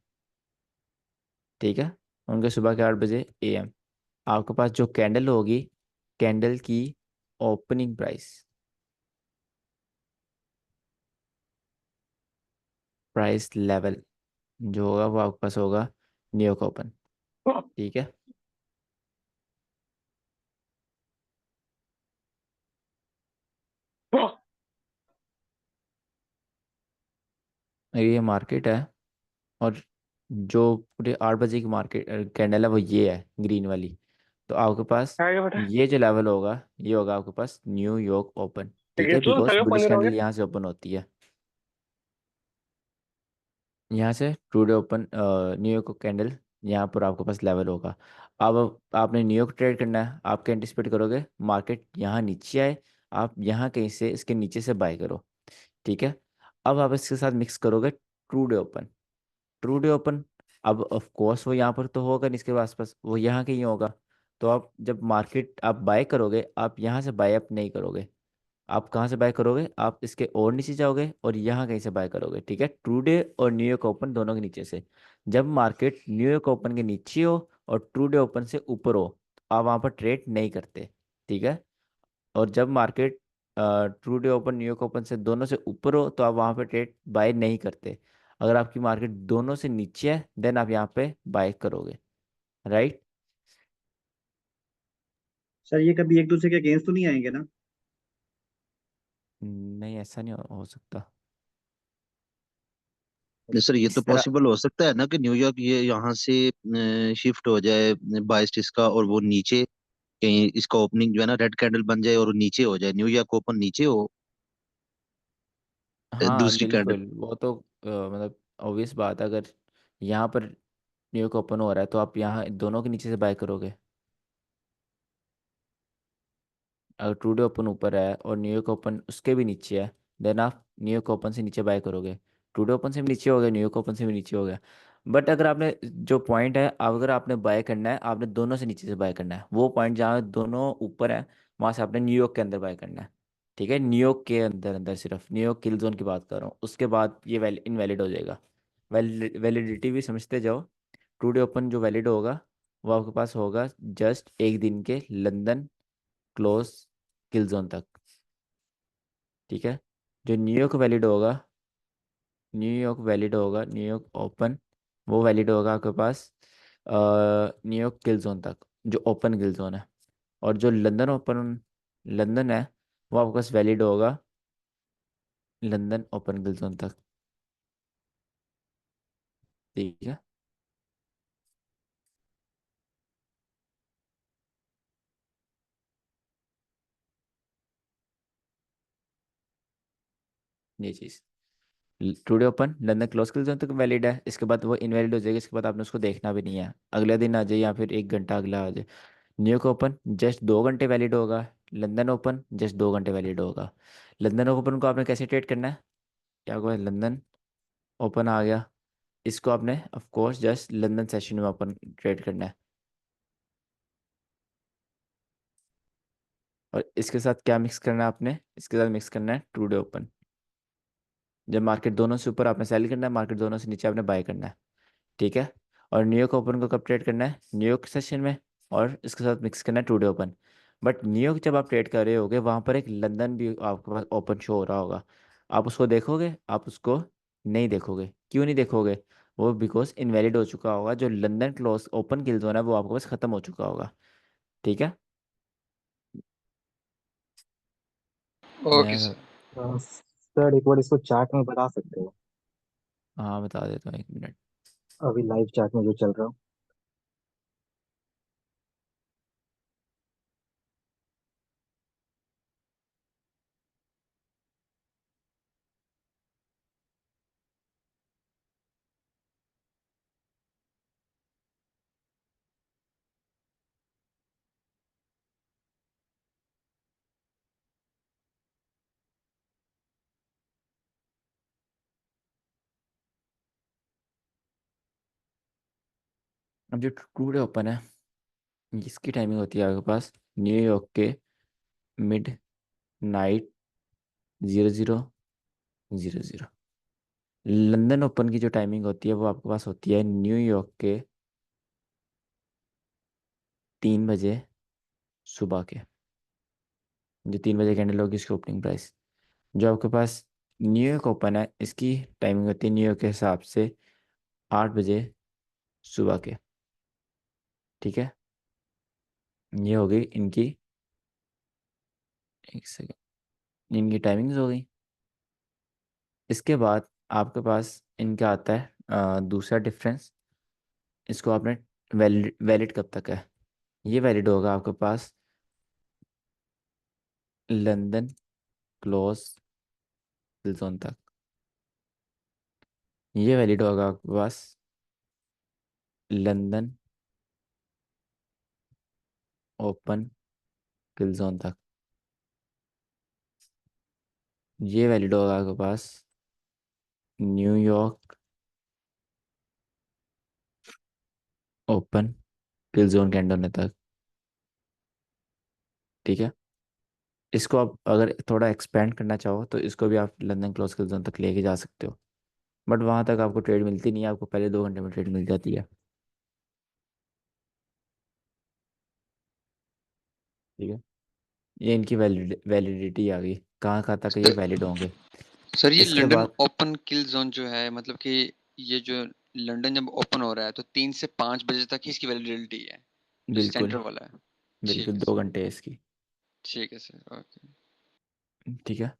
ठीक है? उनके सुबह के 8 बजे AM आपके पास जो कैंडल होगी, कैंडल की ओपनिंग प्राइस, प्राइस लेवल जो होगा वो आपके पास होगा न्यूयॉर्क ओपन, ठीक है? ये मार्केट है, और जो पूरे 8 बजे की मार्केट कैंडल है वो ये है ग्रीन वाली। तो आपके पास आगे बेटा। ये जो लेवल होगा ये होगा आपके पास न्यूयॉर्क ओपन, ठीक ठीक है है? तो बिकॉज सर बुलिश पनीर हो गया। कैंडल यहाँ से ओपन होती है, यहाँ से टुडे ओपन न्यूयॉर्क कैंडल यहाँ पर आपके पास लेवल होगा। अब आपने न्यूयॉर्क ट्रेड करना है, आप क्या एंटिसिपेट करोगे? मार्केट यहाँ नीचे आए, आप यहाँ कहीं से इसके नीचे से बाय करो, ठीक है? अब आप इसके साथ मिक्स करोगे ट्रूडे ओपन। ट्रूडे ओपन अब ऑफ कोर्स वो यहाँ पर तो होगा नहीं, इसके आसपास वो यहाँ कहीं होगा। तो आप जब मार्केट आप बाय करोगे, आप यहाँ से बाय अप नहीं करोगे। आप कहाँ से बाय करोगे, आप इसके और नीचे जाओगे और यहाँ कहीं से बाय करोगे, ठीक है, ट्रू डे और न्यूयॉर्क ओपन दोनों के नीचे से। जब मार्केट न्यूयॉर्क ओपन के नीचे हो और ट्रू डे ओपन से ऊपर हो, तो आप वहाँ पर ट्रेड नहीं करते, ठीक है। और जब market true day open New York open से दोनों से ऊपर हो, तो आप वहाँ पे ट्रेड बाय नहीं करते। अगर आपकी मार्केट दोनों से नीचे है, देन आप यहाँ पे बाय करोगे, राइट। सर ये कभी एक दूसरे के अगेंस्ट तो नहीं आएंगे ना? नहीं, ऐसा नहीं हो सकता। सर ये तो इस तरह पॉसिबल हो सकता है ना कि न्यूयॉर्क ये यहाँ से शिफ्ट हो जाए 22 का, और वो नीचे कहीं इसका ओपनिंग जो है ना रेड कैंडल बन जाए और वो नीचे हो जाए, न्यूयॉर्क ओपन नीचे हो हाँ दूसरी कैंडल। बिल्कुल, वो तो मतलब ऑब्वियस बात है। अगर यहाँ पर न्यूयॉर्क ओपन हो रहा है, तो आप यहाँ दोनों के नीचे से बाय करोगे। अगर टुडे ओपन ऊपर है और न्यूयॉर्क ओपन उसके भी नीचे है, देन आप न्यूयॉर्क ओपन से नीचे बाय करोगे। टुडे ओपन से भी नीचे हो गया, न्यूयॉर्क ओपन से भी नीचे हो गया। बट अगर आपने जो पॉइंट है, अगर आपने बाय करना है, आपने दोनों से नीचे से बाय करना है। वो पॉइंट जहाँ दोनों ऊपर है, वहां से आपने न्यूयॉर्क के अंदर बाय करना है, ठीक है। न्यूयॉर्क के अंदर अंदर, सिर्फ न्यूयॉर्क किल जोन की बात कर रहा हूँ। उसके बाद ये इनवैलिड हो जाएगा। वैलिडिटी भी समझते जाओ। टुडे ओपन जो वैलिड होगा, वो आपके पास होगा जस्ट एक दिन के लंदन क्लोज किल जोन तक, ठीक है। जो न्यूयॉर्क ओपन, वो वैलिड होगा आपके पास न्यूयॉर्क किल जोन तक, जो ओपन किल जोन है। और जो लंदन है, वो आपके पास वैलिड होगा लंदन ओपन किल जोन तक, ठीक है। ये चीज़ टुडे ओपन लंदन क्लोज किल जोन तक वैलिड है। इसके बाद वो इनवैलिड हो जाएगी। इसके बाद आपने उसको देखना भी नहीं है, अगले दिन आ जाए या फिर एक घंटा अगला आ जाए। न्यूयॉर्क ओपन जस्ट 2 घंटे वैलिड होगा। लंदन ओपन जस्ट 2 घंटे वैलिड होगा। लंदन ओपन को आपने कैसे ट्रेड करना है, क्या हुआ, लंदन ओपन आ गया, इसको आपने of course just London session में ओपन ट्रेड करना है। और इसके साथ क्या मिक्स करना है आपने, इसके साथ मिक्स करना है टू डे ओपन। जब मार्केट दोनों से ऊपर आपने सेल करना है, मार्केट दोनों से नीचे आपने बाय करना है, ठीक है। और न्यूयॉर्क ओपन को कब ट्रेड करना है, न्यूयॉर्क सेशन में, और इसके साथ मिक्स करना है टुडे ओपन। बट न्यूयॉर्क जब आप ट्रेड कर रहे होगे, वहाँ पर एक लंदन भी आपके पास ओपन शो हो रहा होगा। आप उसको देखोगे, आप उसको नहीं देखोगे, क्यों नहीं देखोगे, वो बिकॉज इनवैलिड हो चुका होगा। जो लंदन क्लोज ओपन किल जोन है, वो आपके पास खत्म हो चुका होगा, ठीक है। ओके मैं सर। सर एक बार इसको चार्ट में बता सकते हो, हाँ बता देता हूँ, 1 मिनट। अभी लाइव चार्ट में जो चल रहा हो। अब जो टुडे ओपन है, इसकी टाइमिंग होती है आपके पास न्यूयॉर्क के मिड नाइट 00:00। लंदन ओपन की जो टाइमिंग होती है, वो आपके पास होती है न्यूयॉर्क के 3 बजे सुबह के। जो 3 बजे कैंडल होगी, उसकी ओपनिंग प्राइस। जो आपके पास न्यूयॉर्क ओपन है, इसकी टाइमिंग होती है न्यूयॉर्क के हिसाब से 8 बजे सुबह के, ठीक है। ये हो गई इनकी, एक सेकेंड, इनकी टाइमिंग्स हो गई। इसके बाद आपके पास इनका आता है दूसरा डिफरेंस। इसको आपने वैलिड वैलिड कब तक है, ये वैलिड होगा आपके पास लंदन क्लोज जोन तक। ये वैलिड होगा आपके पास लंदन ओपन किल जोन तक। ये वैलिड होगा आपके पास न्यूयॉर्क ओपन किल जोन के एंड होने तक। ठीक है, इसको आप अगर थोड़ा एक्सपेंड करना चाहो तो इसको भी आप लंदन क्लोज किल जोन तक लेके जा सकते हो, बट वहां तक आपको ट्रेड मिलती नहीं है, आपको पहले 2 घंटे में ट्रेड मिल जाती है। ठीक है, ये इनकी वैलिडिटी आ गई, कहाँ कहाँ तक ये सर वैलिड होंगे। सर, ये इसके लंदन बाद ओपन किल जोन जो है, मतलब कि ये जो लंदन जब ओपन हो रहा है तो 3 से 5 बजे तक ही इसकी वैलिडिटी है, जो बिल्कुल सेंटर वाला है। ठीक बिल्कुल है 2 घंटे है इसकी। ठीक है सर, ओके। ठीक है,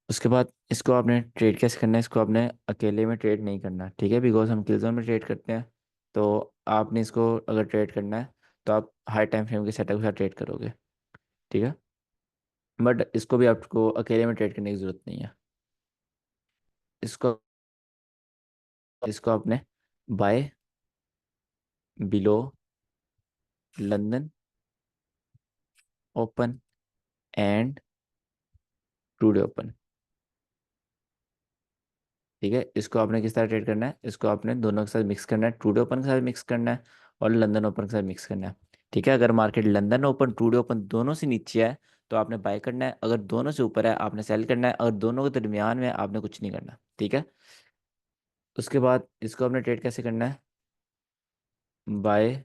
उसके बाद इसको आपने ट्रेड कैसे करना है, इसको आपने अकेले में ट्रेड नहीं करना, ठीक है, बिकॉज हम किल जोन में ट्रेड करते हैं। तो आपने इसको अगर ट्रेड करना है तो आप हाई टाइम फ्रेम के सेटअप के साथ ट्रेड करोगे। ठीक है, बट इसको भी आपको अकेले में ट्रेड करने की ज़रूरत नहीं है। इसको इसको आपने buy below London open and today open. ठीक है, इसको आपने किस तरह ट्रेड करना है, इसको आपने दोनों के साथ मिक्स करना है, टुडे ओपन के साथ मिक्स करना है और लंदन ओपन के साथ मिक्स करना है। ठीक है, अगर market London open today open दोनों से नीचे है तो आपने बाय करना है, अगर दोनों से ऊपर है आपने सेल करना है, अगर दोनों के दरमियान में है, आपने कुछ नहीं करना। ठीक है, उसके बाद इसको आपने ट्रेड कैसे करना है, buy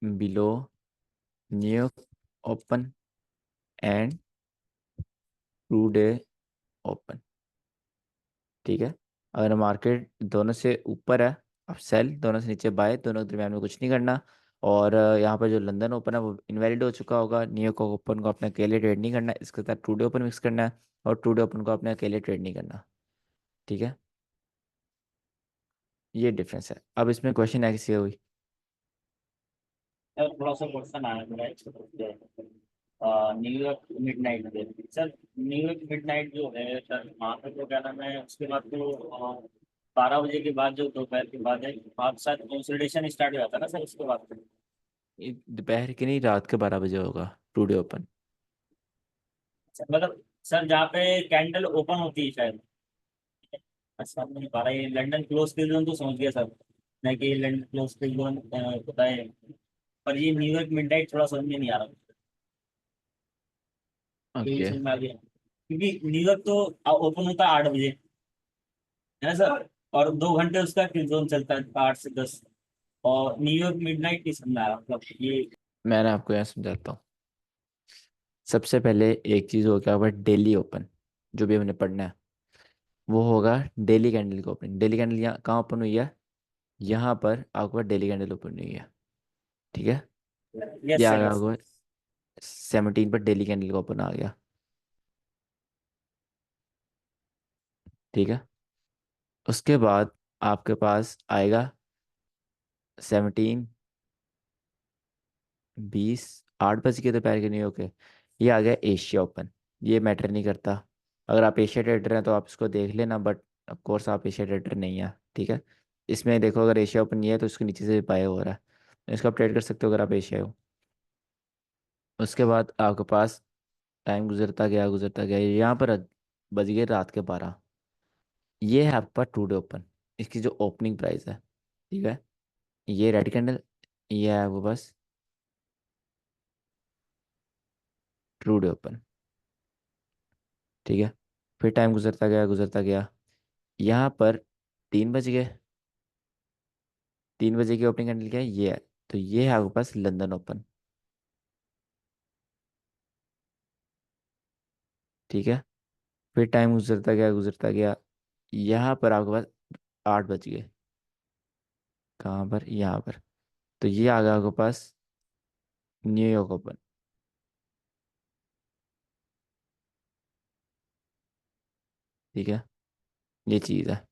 below new open and today open. ठीक है, अगर मार्केट दोनों से ऊपर है आप सेल, दोनों से नीचे बाय, दोनों के दरम्यान में कुछ नहीं करना। और यहाँ पर जो लंदन ओपन है वो इनवैलिड हो चुका होगा, न्यूयॉर्क ओपन को अपने अकेले ट्रेड नहीं करना, इसके साथ टुडे ओपन मिक्स करना है और टुडे ओपन को अपने अकेले ट्रेड नहीं करना। ठीक है, ये डिफरेंस है। अब इसमें क्वेश्चन है किसी का कोई? सर थोड़ा सा क्वेश्चन आया मेरा एक न्यूयॉर्क मिडनाइट पे। सर न्यूयॉर्क मिडनाइट जो है सर, वहाँ पे तो क्या नाम है, उसके बाद तो 12 बजे के बाद जो दोपहर के बाद है, वहाँ पे शायद कंसोलिडेशन स्टार्ट हो जाता है ना सर उसके बाद। ये दोपहर के नहीं, रात के 12 बजे होगा टुडे ओपन। मतलब सर जहाँ पे कैंडल ओपन होती है शायद। अच्छा नहीं पा रहा, ये लंदन क्लोज के जोन तो समझ गया सर, नहीं कि लंदन क्लोज के जोन होता है, पर ये न्यूयॉर्क मिडनाइट थोड़ा समझ में नहीं आ रहा। तो ये ओके, समझ में आ गया क्योंकि न्यूयॉर्क तो ओपन होता है 8 बजे, है ना सर, और 2 घंटे उसका किल जोन चलता है 8 से 10, और न्यूयॉर्क मिडनाइट नहीं समझ में आ रहा, मतलब ये। मैंने आपको यहाँ समझाता हूँ। सबसे पहले एक चीज़ हो गया, डेली ओपन जो भी हमने पढ़ना है वो होगा डेली कैंडल का ओपनिंग। डेली कैंडल यहाँ कहाँ ओपन हुई है, यहाँ पर आपके पास डेली कैंडल ओपन हुई है। ठीक है, ये यस आ सर गया यस। आपको 17 पर डेली कैंडल का ओपन आ गया। ठीक है, उसके बाद आपके पास आएगा 17 20 8 बज के दोपहर के, नहीं होके ये आ गया एशिया ओपन। ये मैटर नहीं करता, अगर आप एशिया ट्रेडर हैं तो आप इसको देख लेना, बट ऑफ कोर्स आप एशिया ट्रेडर नहीं है। ठीक है, इसमें देखो अगर एशिया ओपन ये है तो इसके नीचे से बाय हो रहा है, इसको आप ट्रेड कर सकते हो अगर आप एशिया हो। उसके बाद आपके पास टाइम गुजरता गया, यहाँ पर बज गए रात के 12। ये है आपका टुडे ओपन, इसकी जो ओपनिंग प्राइस है। ठीक है, ये रेड कैंडल, ये है वो बस टुडे ओपन। ठीक है, फिर टाइम गुजरता गया, यहाँ पर 3 बज गए, 3 बजे की ओपनिंग कैंडल क्या है, ये है। तो ये है आपके पास लंदन ओपन। ठीक है, फिर टाइम गुजरता गया, यहाँ पर आपके पास 8 बज गए, कहाँ पर, यहाँ पर। तो ये आ गया आपके पास न्यूयॉर्क ओपन। ठीक है, ये चीज़ है।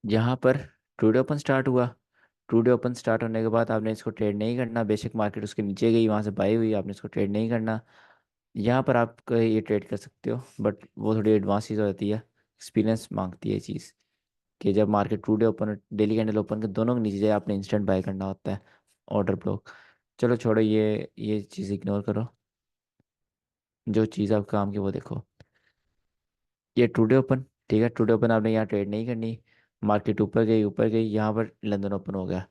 यहाँ पर टुडे ओपन स्टार्ट हुआ, टुडे ओपन स्टार्ट होने के बाद आपने इसको ट्रेड नहीं करना, बेशक मार्केट उसके नीचे गई वहाँ से बाई हुई, आपने इसको ट्रेड नहीं करना। यहाँ पर आप ये ट्रेड कर सकते हो, बट वो थोड़ी एडवांस चीज़ हो जाती है, एक्सपीरियंस मांगती है ये चीज़, कि जब मार्केट टुडे ओपन और डेली कैंडल ओपन के दोनों के नीचे जाए आपने इंस्टेंट बाय करना होता है, ऑर्डर ब्लॉक। चलो छोड़ो, ये चीज़ इग्नोर करो, जो चीज़ आप काम की वो देखो। ये टुडे ओपन ठीक है, टुडे ओपन आपने यहाँ ट्रेड नहीं करनी, मार्केट ऊपर गई, यहाँ पर लंदन ओपन हो गया।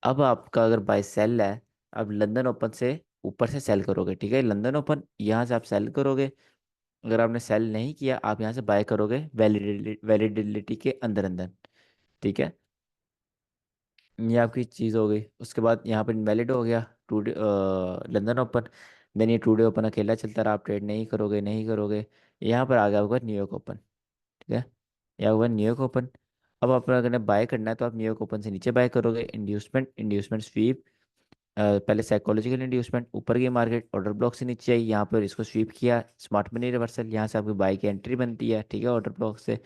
अब आपका अगर बाय सेल है, अब लंदन ओपन से ऊपर से सेल करोगे, ठीक है, लंदन ओपन यहाँ से आप सेल करोगे। अगर आपने सेल नहीं किया, आप यहाँ से बाय करोगे वैलिडिटी के अंदर अंदर, ठीक है। ये आपकी चीज़ हो गई। उसके बाद यहाँ पर इनवैलिड हो गया टूडे लंदन ओपन। देन ये टूडे ओपन अकेला चलता रहा, आप ट्रेड नहीं करोगे। यहाँ पर आ गया होगा न्यूयॉर्क ओपन, ठीक है, या हुआ न्यूयॉर्क ओपन। अब आप अगर बाय करना है तो आप न्यूयॉर्क ओपन से नीचे बाय करोगे, इंड्यूसमेंट स्वीप। पहले साइकोलॉजिकल इंड्यूसमेंट, ऊपर की मार्केट ऑर्डर ब्लॉक से नीचे आई, यहाँ पर इसको स्वीप किया, स्मार्ट मनी रिवर्सल, यहाँ से आपकी बाय की एंट्री बनती है, ठीक है, ऑर्डर ब्लॉक से।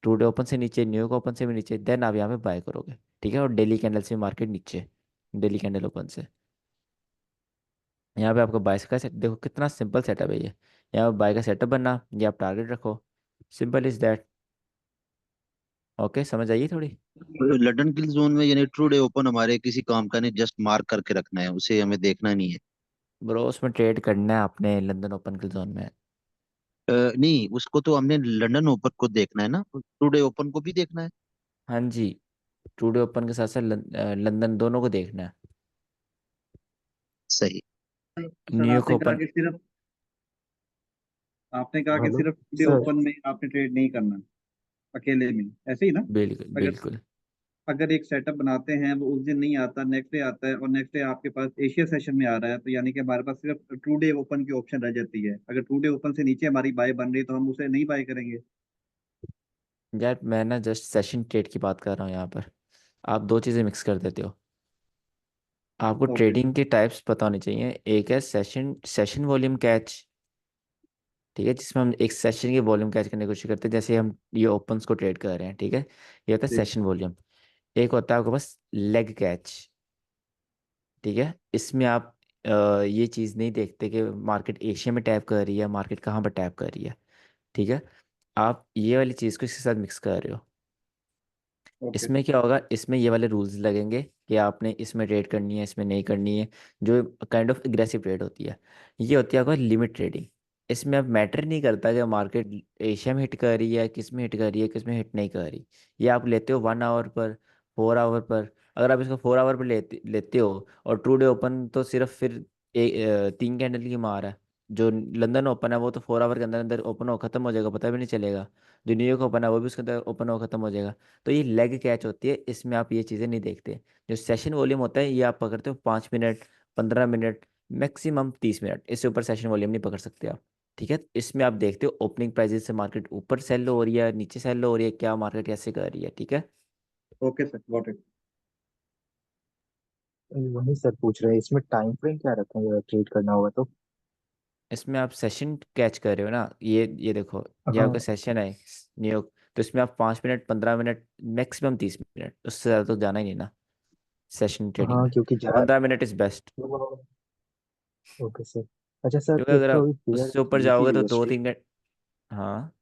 टूडे ओपन से नीचे, न्यूयॉर्क ओपन से भी नीचे, देन आप यहाँ पे बाय करोगे, ठीक है। और डेली कैंडल से मार्केट नीचे, डेली कैंडल ओपन से यहाँ पे आपको बाय का सेट, देखो कितना सिंपल सेटअप है ये। यहाँ पे बाय का सेटअप बनना, ये आप टारगेट रखो, सिंपल इज दैट। ओके, समझ आइए थोड़ी। लंदन किल जोन में यानी ट्रू डे ओपन हमारे किसी काम का नहीं, जस्ट मार्क करके रखना है, उसे हमें देखना नहीं है। ब्रो उसमें ट्रेड करना है आपने लंदन ओपन के जोन में। नहीं, उसको तो हमने लंदन ओपन को देखना है ना, ट्रू डे ओपन को भी देखना है। हाँ जी, टुडे ओपन के साथ साथ लंदन दोनों को देखना है। सही। सर न्यूयॉर्क ओपन, आपने कहा कि हेलो सिर्फ टुडे सर। ओपन में आपने ट्रेड नहीं करना, अकेले में, ऐसे ही ना? बिल्कुल अगर बिल्कुल। अगर एक सेटअप बनाते हैं, वो उस दिन नहीं आता, नेक्स्ट डे आता है, और नेक्स्ट डे आपके पास एशिया सेशन में आ रहा है, तो यानी कि हमारे पास सिर्फ टू डे ओपन की ऑप्शन रह जाती है। अगर टू डे ओपन से नीचे हमारी बाय बन रही है, तो हम उसे नहीं बाय करेंगे। यार मैं ना जस्ट सेशन ट्रेड की बात कर रहा हूँ यहाँ पर, आप दो चीज़ें मिक्स कर देते हो। आपको ओके। ट्रेडिंग के टाइप्स पता होने चाहिए। एक है सेशन सेशन वॉल्यूम कैच, ठीक है, जिसमें हम एक सेशन की वॉल्यूम कैच करने की कोशिश करते हैं, जैसे हम ये ओपन्स को ट्रेड कर रहे हैं, ठीक है, ये होता है ठीक। Session volume. एक होता है आपके पास लेग कैच, ठीक है, इसमें आप ये चीज़ नहीं देखते कि मार्केट एशिया में टैप कर रही है, मार्केट कहाँ पर टैप कर रही है, ठीक है। आप ये वाली चीज़ को इसके साथ मिक्स कर रहे हो। ओके। इसमें क्या होगा, इसमें ये वाले रूल्स लगेंगे कि आपने इसमें ट्रेड करनी है, इसमें नहीं करनी है, जो काइंड ऑफ एग्रेसिव ट्रेड होती है। ये होती है आपका लिमिट ट्रेडिंग। इसमें अब मैटर नहीं करता कि मार्केट एशिया में हिट कर रही है, किस में हिट कर रही है, किस में हिट नहीं कर रही। ये आप लेते हो 1 आवर पर, 4 आवर पर। अगर आप इसको 4 आवर पर लेते लेते हो, और टू डे ओपन तो सिर्फ फिर 3 कैंडल की मार है। जो लंदन ओपन है वो तो 4 आवर के अंदर अंदर ओपन हो खत्म हो जाएगा, पता भी नहीं चलेगा। जो न्यूयॉर्क ओपन है वो भी उसके अंदर ओपन हो खत्म हो जाएगा। तो ये लेग कैच होती है, इसमें आप ये चीज़ें नहीं देखते। जो सेशन वॉल्यूम होता है, ये आप पकड़ते हो 5 मिनट, 15 मिनट, मैक्सिमम 30 मिनट, इससे ऊपर सेशन वॉल्यूम नहीं पकड़ सकते आप, ठीक है। इसमें आप देखते हो ओपनिंग प्राइजेस से मार्केट ऊपर सेल हो रही है, नीचे सेल हो रही है, क्या मार्केट कैसे कर रही है, ठीक है। Okay sir, got it. वही सर पूछ रहे हैं, इसमें टाइम फ्रेम क्या रखेंगे अगर ट्रेड करना होगा तो? इसमें आप सेशन कैच कर रहे हो ना, ये देखो, ये आपका हाँ। सेशन है न्यूयॉर्क, तो इसमें आप 5 मिनट, 15 मिनट, मैक्सिमम 30 मिनट, उससे ज़्यादा तो जाना ही नहीं ना सेशन ट्रेडिंग हाँ में। क्योंकि जा 15 minute is best, okay sir. अच्छा सर, क्योंकि एक अगर तो आप अभी पेयर उससे ऊपर जीबीपी जाओगे तो दो यूएसडी, तीन घंटे। हाँ,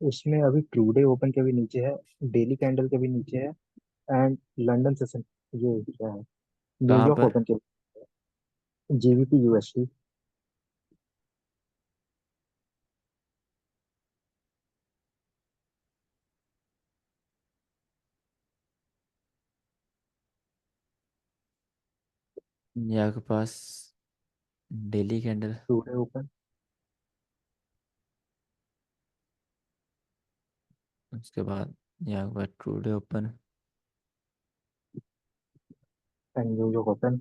उसमें अभी ट्रू डे ओपन के भी नीचे है, डेली कैंडल के भी नीचे है, एंड लंदन सेशन, ये क्या है, कहाँ न्यूयॉर्क पर? ओपन के जीबीपी यूएसडी। यहाँ के पास daily candle, true day open उसके बाद यहाँ के पास true day open and New York open.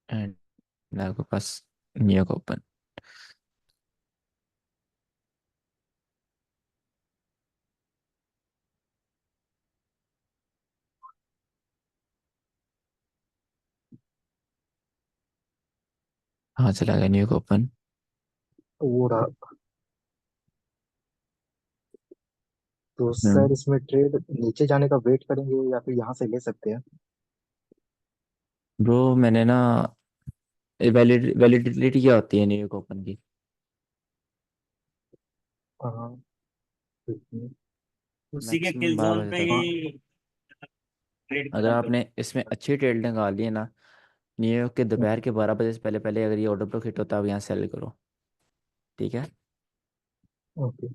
And यहाँ के पास न्यूयॉर्क ओपन। हाँ, चला गया न्यूयॉर्क ओपन। वो रहा। तो हम्म। सर इसमें ट्रेड नीचे जाने का वेट करेंगे या फिर यहाँ से ले सकते हैं? ब्रो मैंने ना, वैलिडिटी क्या होती है न्यूयॉर्क ओपन की? हाँ ठीक है। उसी के मैक्सिमम किल 12 जोन बजे पे तक। हाँ ही ट्रेड अगर खत्म कर। आपने इसमें अच्छी ट्रेड निकाली है ना, न्यूयॉर्क के दोपहर के 12 बजे से पहले पहले अगर ये ऑर्डर ब्लॉक हिट होता है, आप यहाँ सेल करो। ठीक है, ओके।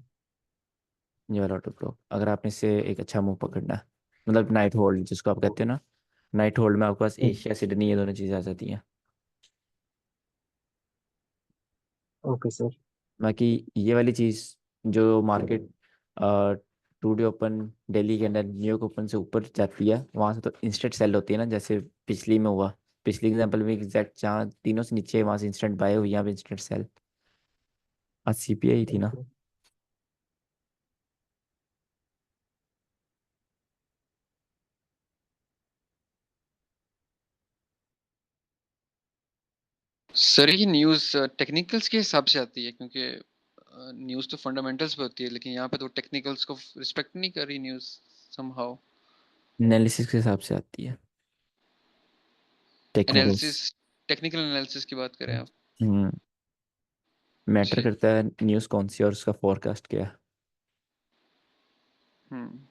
ये वाला ऑर्डर ब्लॉक अगर आपने इससे एक अच्छा मूव पकड़ना है, मतलब नाइट होल्ड जिसको आप कहते हो ना, नाइट होल्ड में आपके पास एशिया सिडनी ये दोनों चीज़ें आ जाती हैं। Okay sir. बाकी ये वाली चीज़ जो मार्केट 2 डे ओपन, दिल्ली के अंदर न्यूयॉर्क ओपन से ऊपर जाती है, वहाँ से तो इंस्टेंट सेल होती है ना, जैसे पिछली में हुआ। पिछली एग्जांपल में एग्जैक्ट जहाँ तीनों से नीचे वहाँ से इंस्टेंट बाय हुई, यहाँ पे इंस्टेंट सेल। आज सीपीआई थी ना। ओके सर ये न्यूज़ टेक्निकल्स के हिसाब से आती है, क्योंकि न्यूज़ तो फंडामेंटल्स पे होती है, लेकिन यहाँ पे तो टेक्निकल्स को रिस्पेक्ट नहीं कर रही न्यूज़ समहाउ। एनालिसिस के हिसाब से आती है, टेक्निकल्स। एनालिसिस, टेक्निकल एनालिसिस की बात करें आप? हम्म मैटर ठीक। करता है न्यूज़ कौन सी और उसका फोरकास्ट क्या है। हम्म।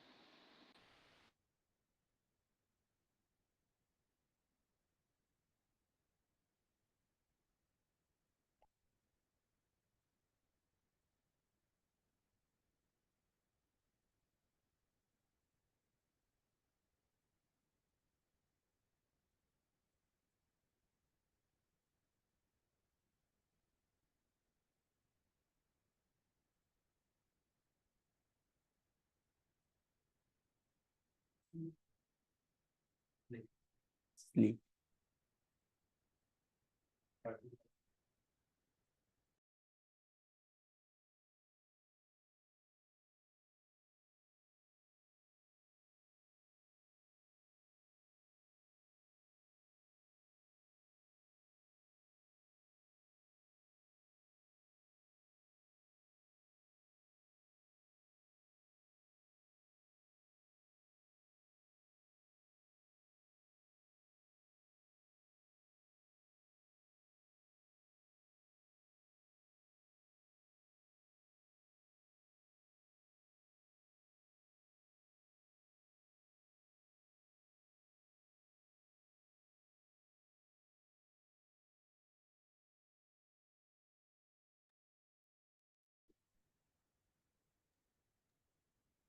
इसलिए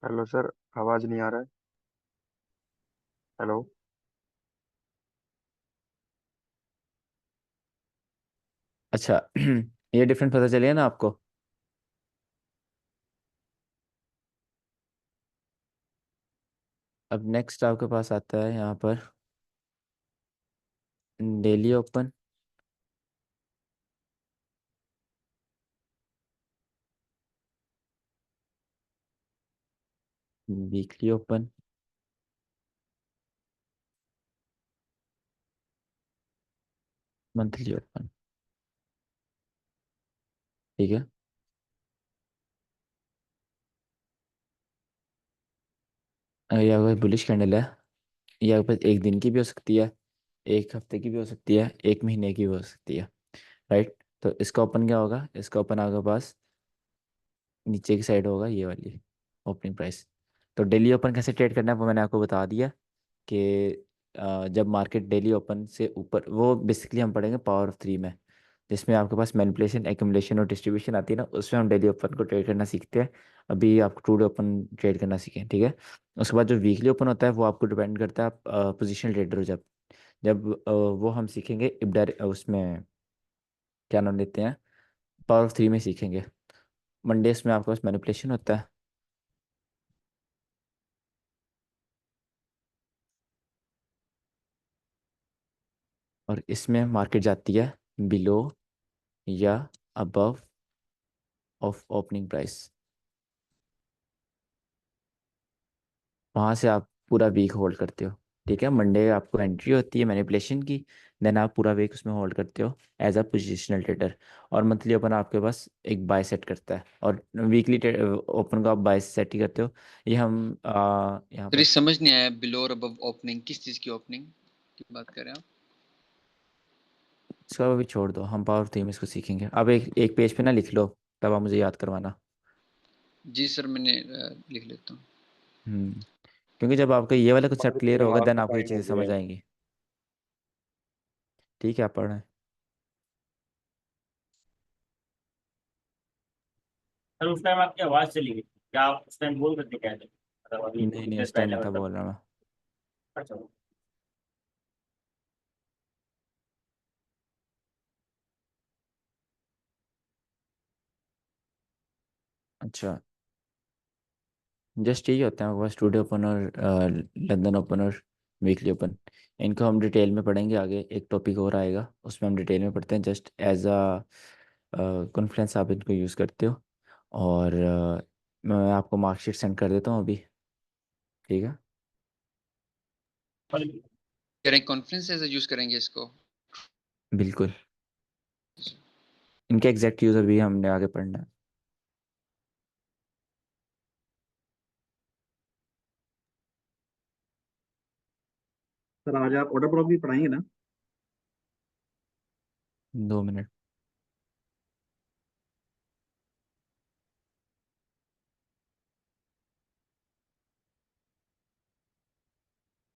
हेलो सर, आवाज नहीं आ रहा है। हेलो। अच्छा ये डिफरेंस पता चलिए ना आपको। अब नेक्स्ट आपके पास आता है यहाँ पर daily open, weekly open, monthly open. ठीक है, अगर ये आपके पास बुलिश कैंडल है, ये आपके पास एक दिन की भी हो सकती है, एक हफ्ते की भी हो सकती है, एक महीने की भी हो सकती है। राइट, तो इसका ओपन क्या होगा, इसका ओपन आपके पास नीचे की साइड होगा, ये वाली ओपनिंग प्राइस। तो डेली ओपन कैसे ट्रेड करना है वो मैंने आपको बता दिया कि जब मार्केट डेली ओपन से ऊपर, वो बेसिकली हम पढ़ेंगे पावर ऑफ 3 में, जिसमें आपके पास मैनिपुलेशन, एक्यूमुलेशन और डिस्ट्रीब्यूशन आती है ना, उसमें हम डेली ओपन को ट्रेड करना सीखते हैं। अभी आपको टू डे ओपन ट्रेड करना सीखें। ठीक है, उसके बाद जो वीकली ओपन होता है वो आपको डिपेंड करता है, आप पोजिशनल ट्रेडर हो जब जब वो हम सीखेंगे इबडर उसमें, क्या नाम लेते हैं, पावर ऑफ 3 में सीखेंगे। मंडेज में आपके पास मैनिपुलेशन होता है, और इसमें मार्केट जाती है बिलो या अबव ऑफ ओपनिंग प्राइस। वहाँ से आप पूरा वीक होल्ड करते हो। ठीक है, मंडे आपको एंट्री होती है मैनिपुलेशन की, देन आप पूरा वीक उसमें होल्ड करते हो एज अ पोजिशनल ट्रेडर। और मंथली ओपन आपके पास एक बाय सेट करता है, और वीकली ओपन को आप बाय सेट ही करते हो। ये हम यहाँ सर ये पर, समझ नहीं आया, बिलो और अबव ओपनिंग किस चीज़ की ओपनिंग की बात कर रहे हैं आप? इसको अभी छोड़ दो, हम पावर थीम इसको सीखेंगे। अब एक एक पेज पे ना लिख लो, तब आप मुझे याद करवाना। जी सर, मैंने लिख लेता हूँ। क्योंकि जब आपका ये वाला कंसेप्ट हमारे क्लियर होगा, दिमाग देन का आपको ये टाइम हो चीज़ें गया समझ है। आएंगी। ठीक है, आप पढ़ रहे हैं? सर उस टाइम आपकी आवाज़ चली गई, क्या आप उस टाइम बोल सकते क्या थे, मतलब अभी नहीं कुछ नहीं, देर उस टाइम पहले नहीं था मतलब? बोल रहा मैं। अच्छा। अच्छा, जस्ट यही होता है हमारे पास, टुडे ओपन और लंदन ओपन और वीकली ओपन। इनको हम डिटेल में पढ़ेंगे आगे, एक टॉपिक और आएगा उसमें हम डिटेल में पढ़ते हैं। जस्ट एज अ कॉन्फ्रेंस आप इनको यूज़ करते हो। और मैं आपको मार्कशीट सेंड कर देता हूँ अभी, ठीक है? कह रहे हैं कॉन्फ्रेंस ऐसे यूज करेंगे इसको? बिल्कुल, इनका एग्जैक्ट यूज़ अभी हमने आगे पढ़ना है। सर आज आप ऑर्डर ब्लॉक भी पढ़ाएंगे ना? 2 मिनट।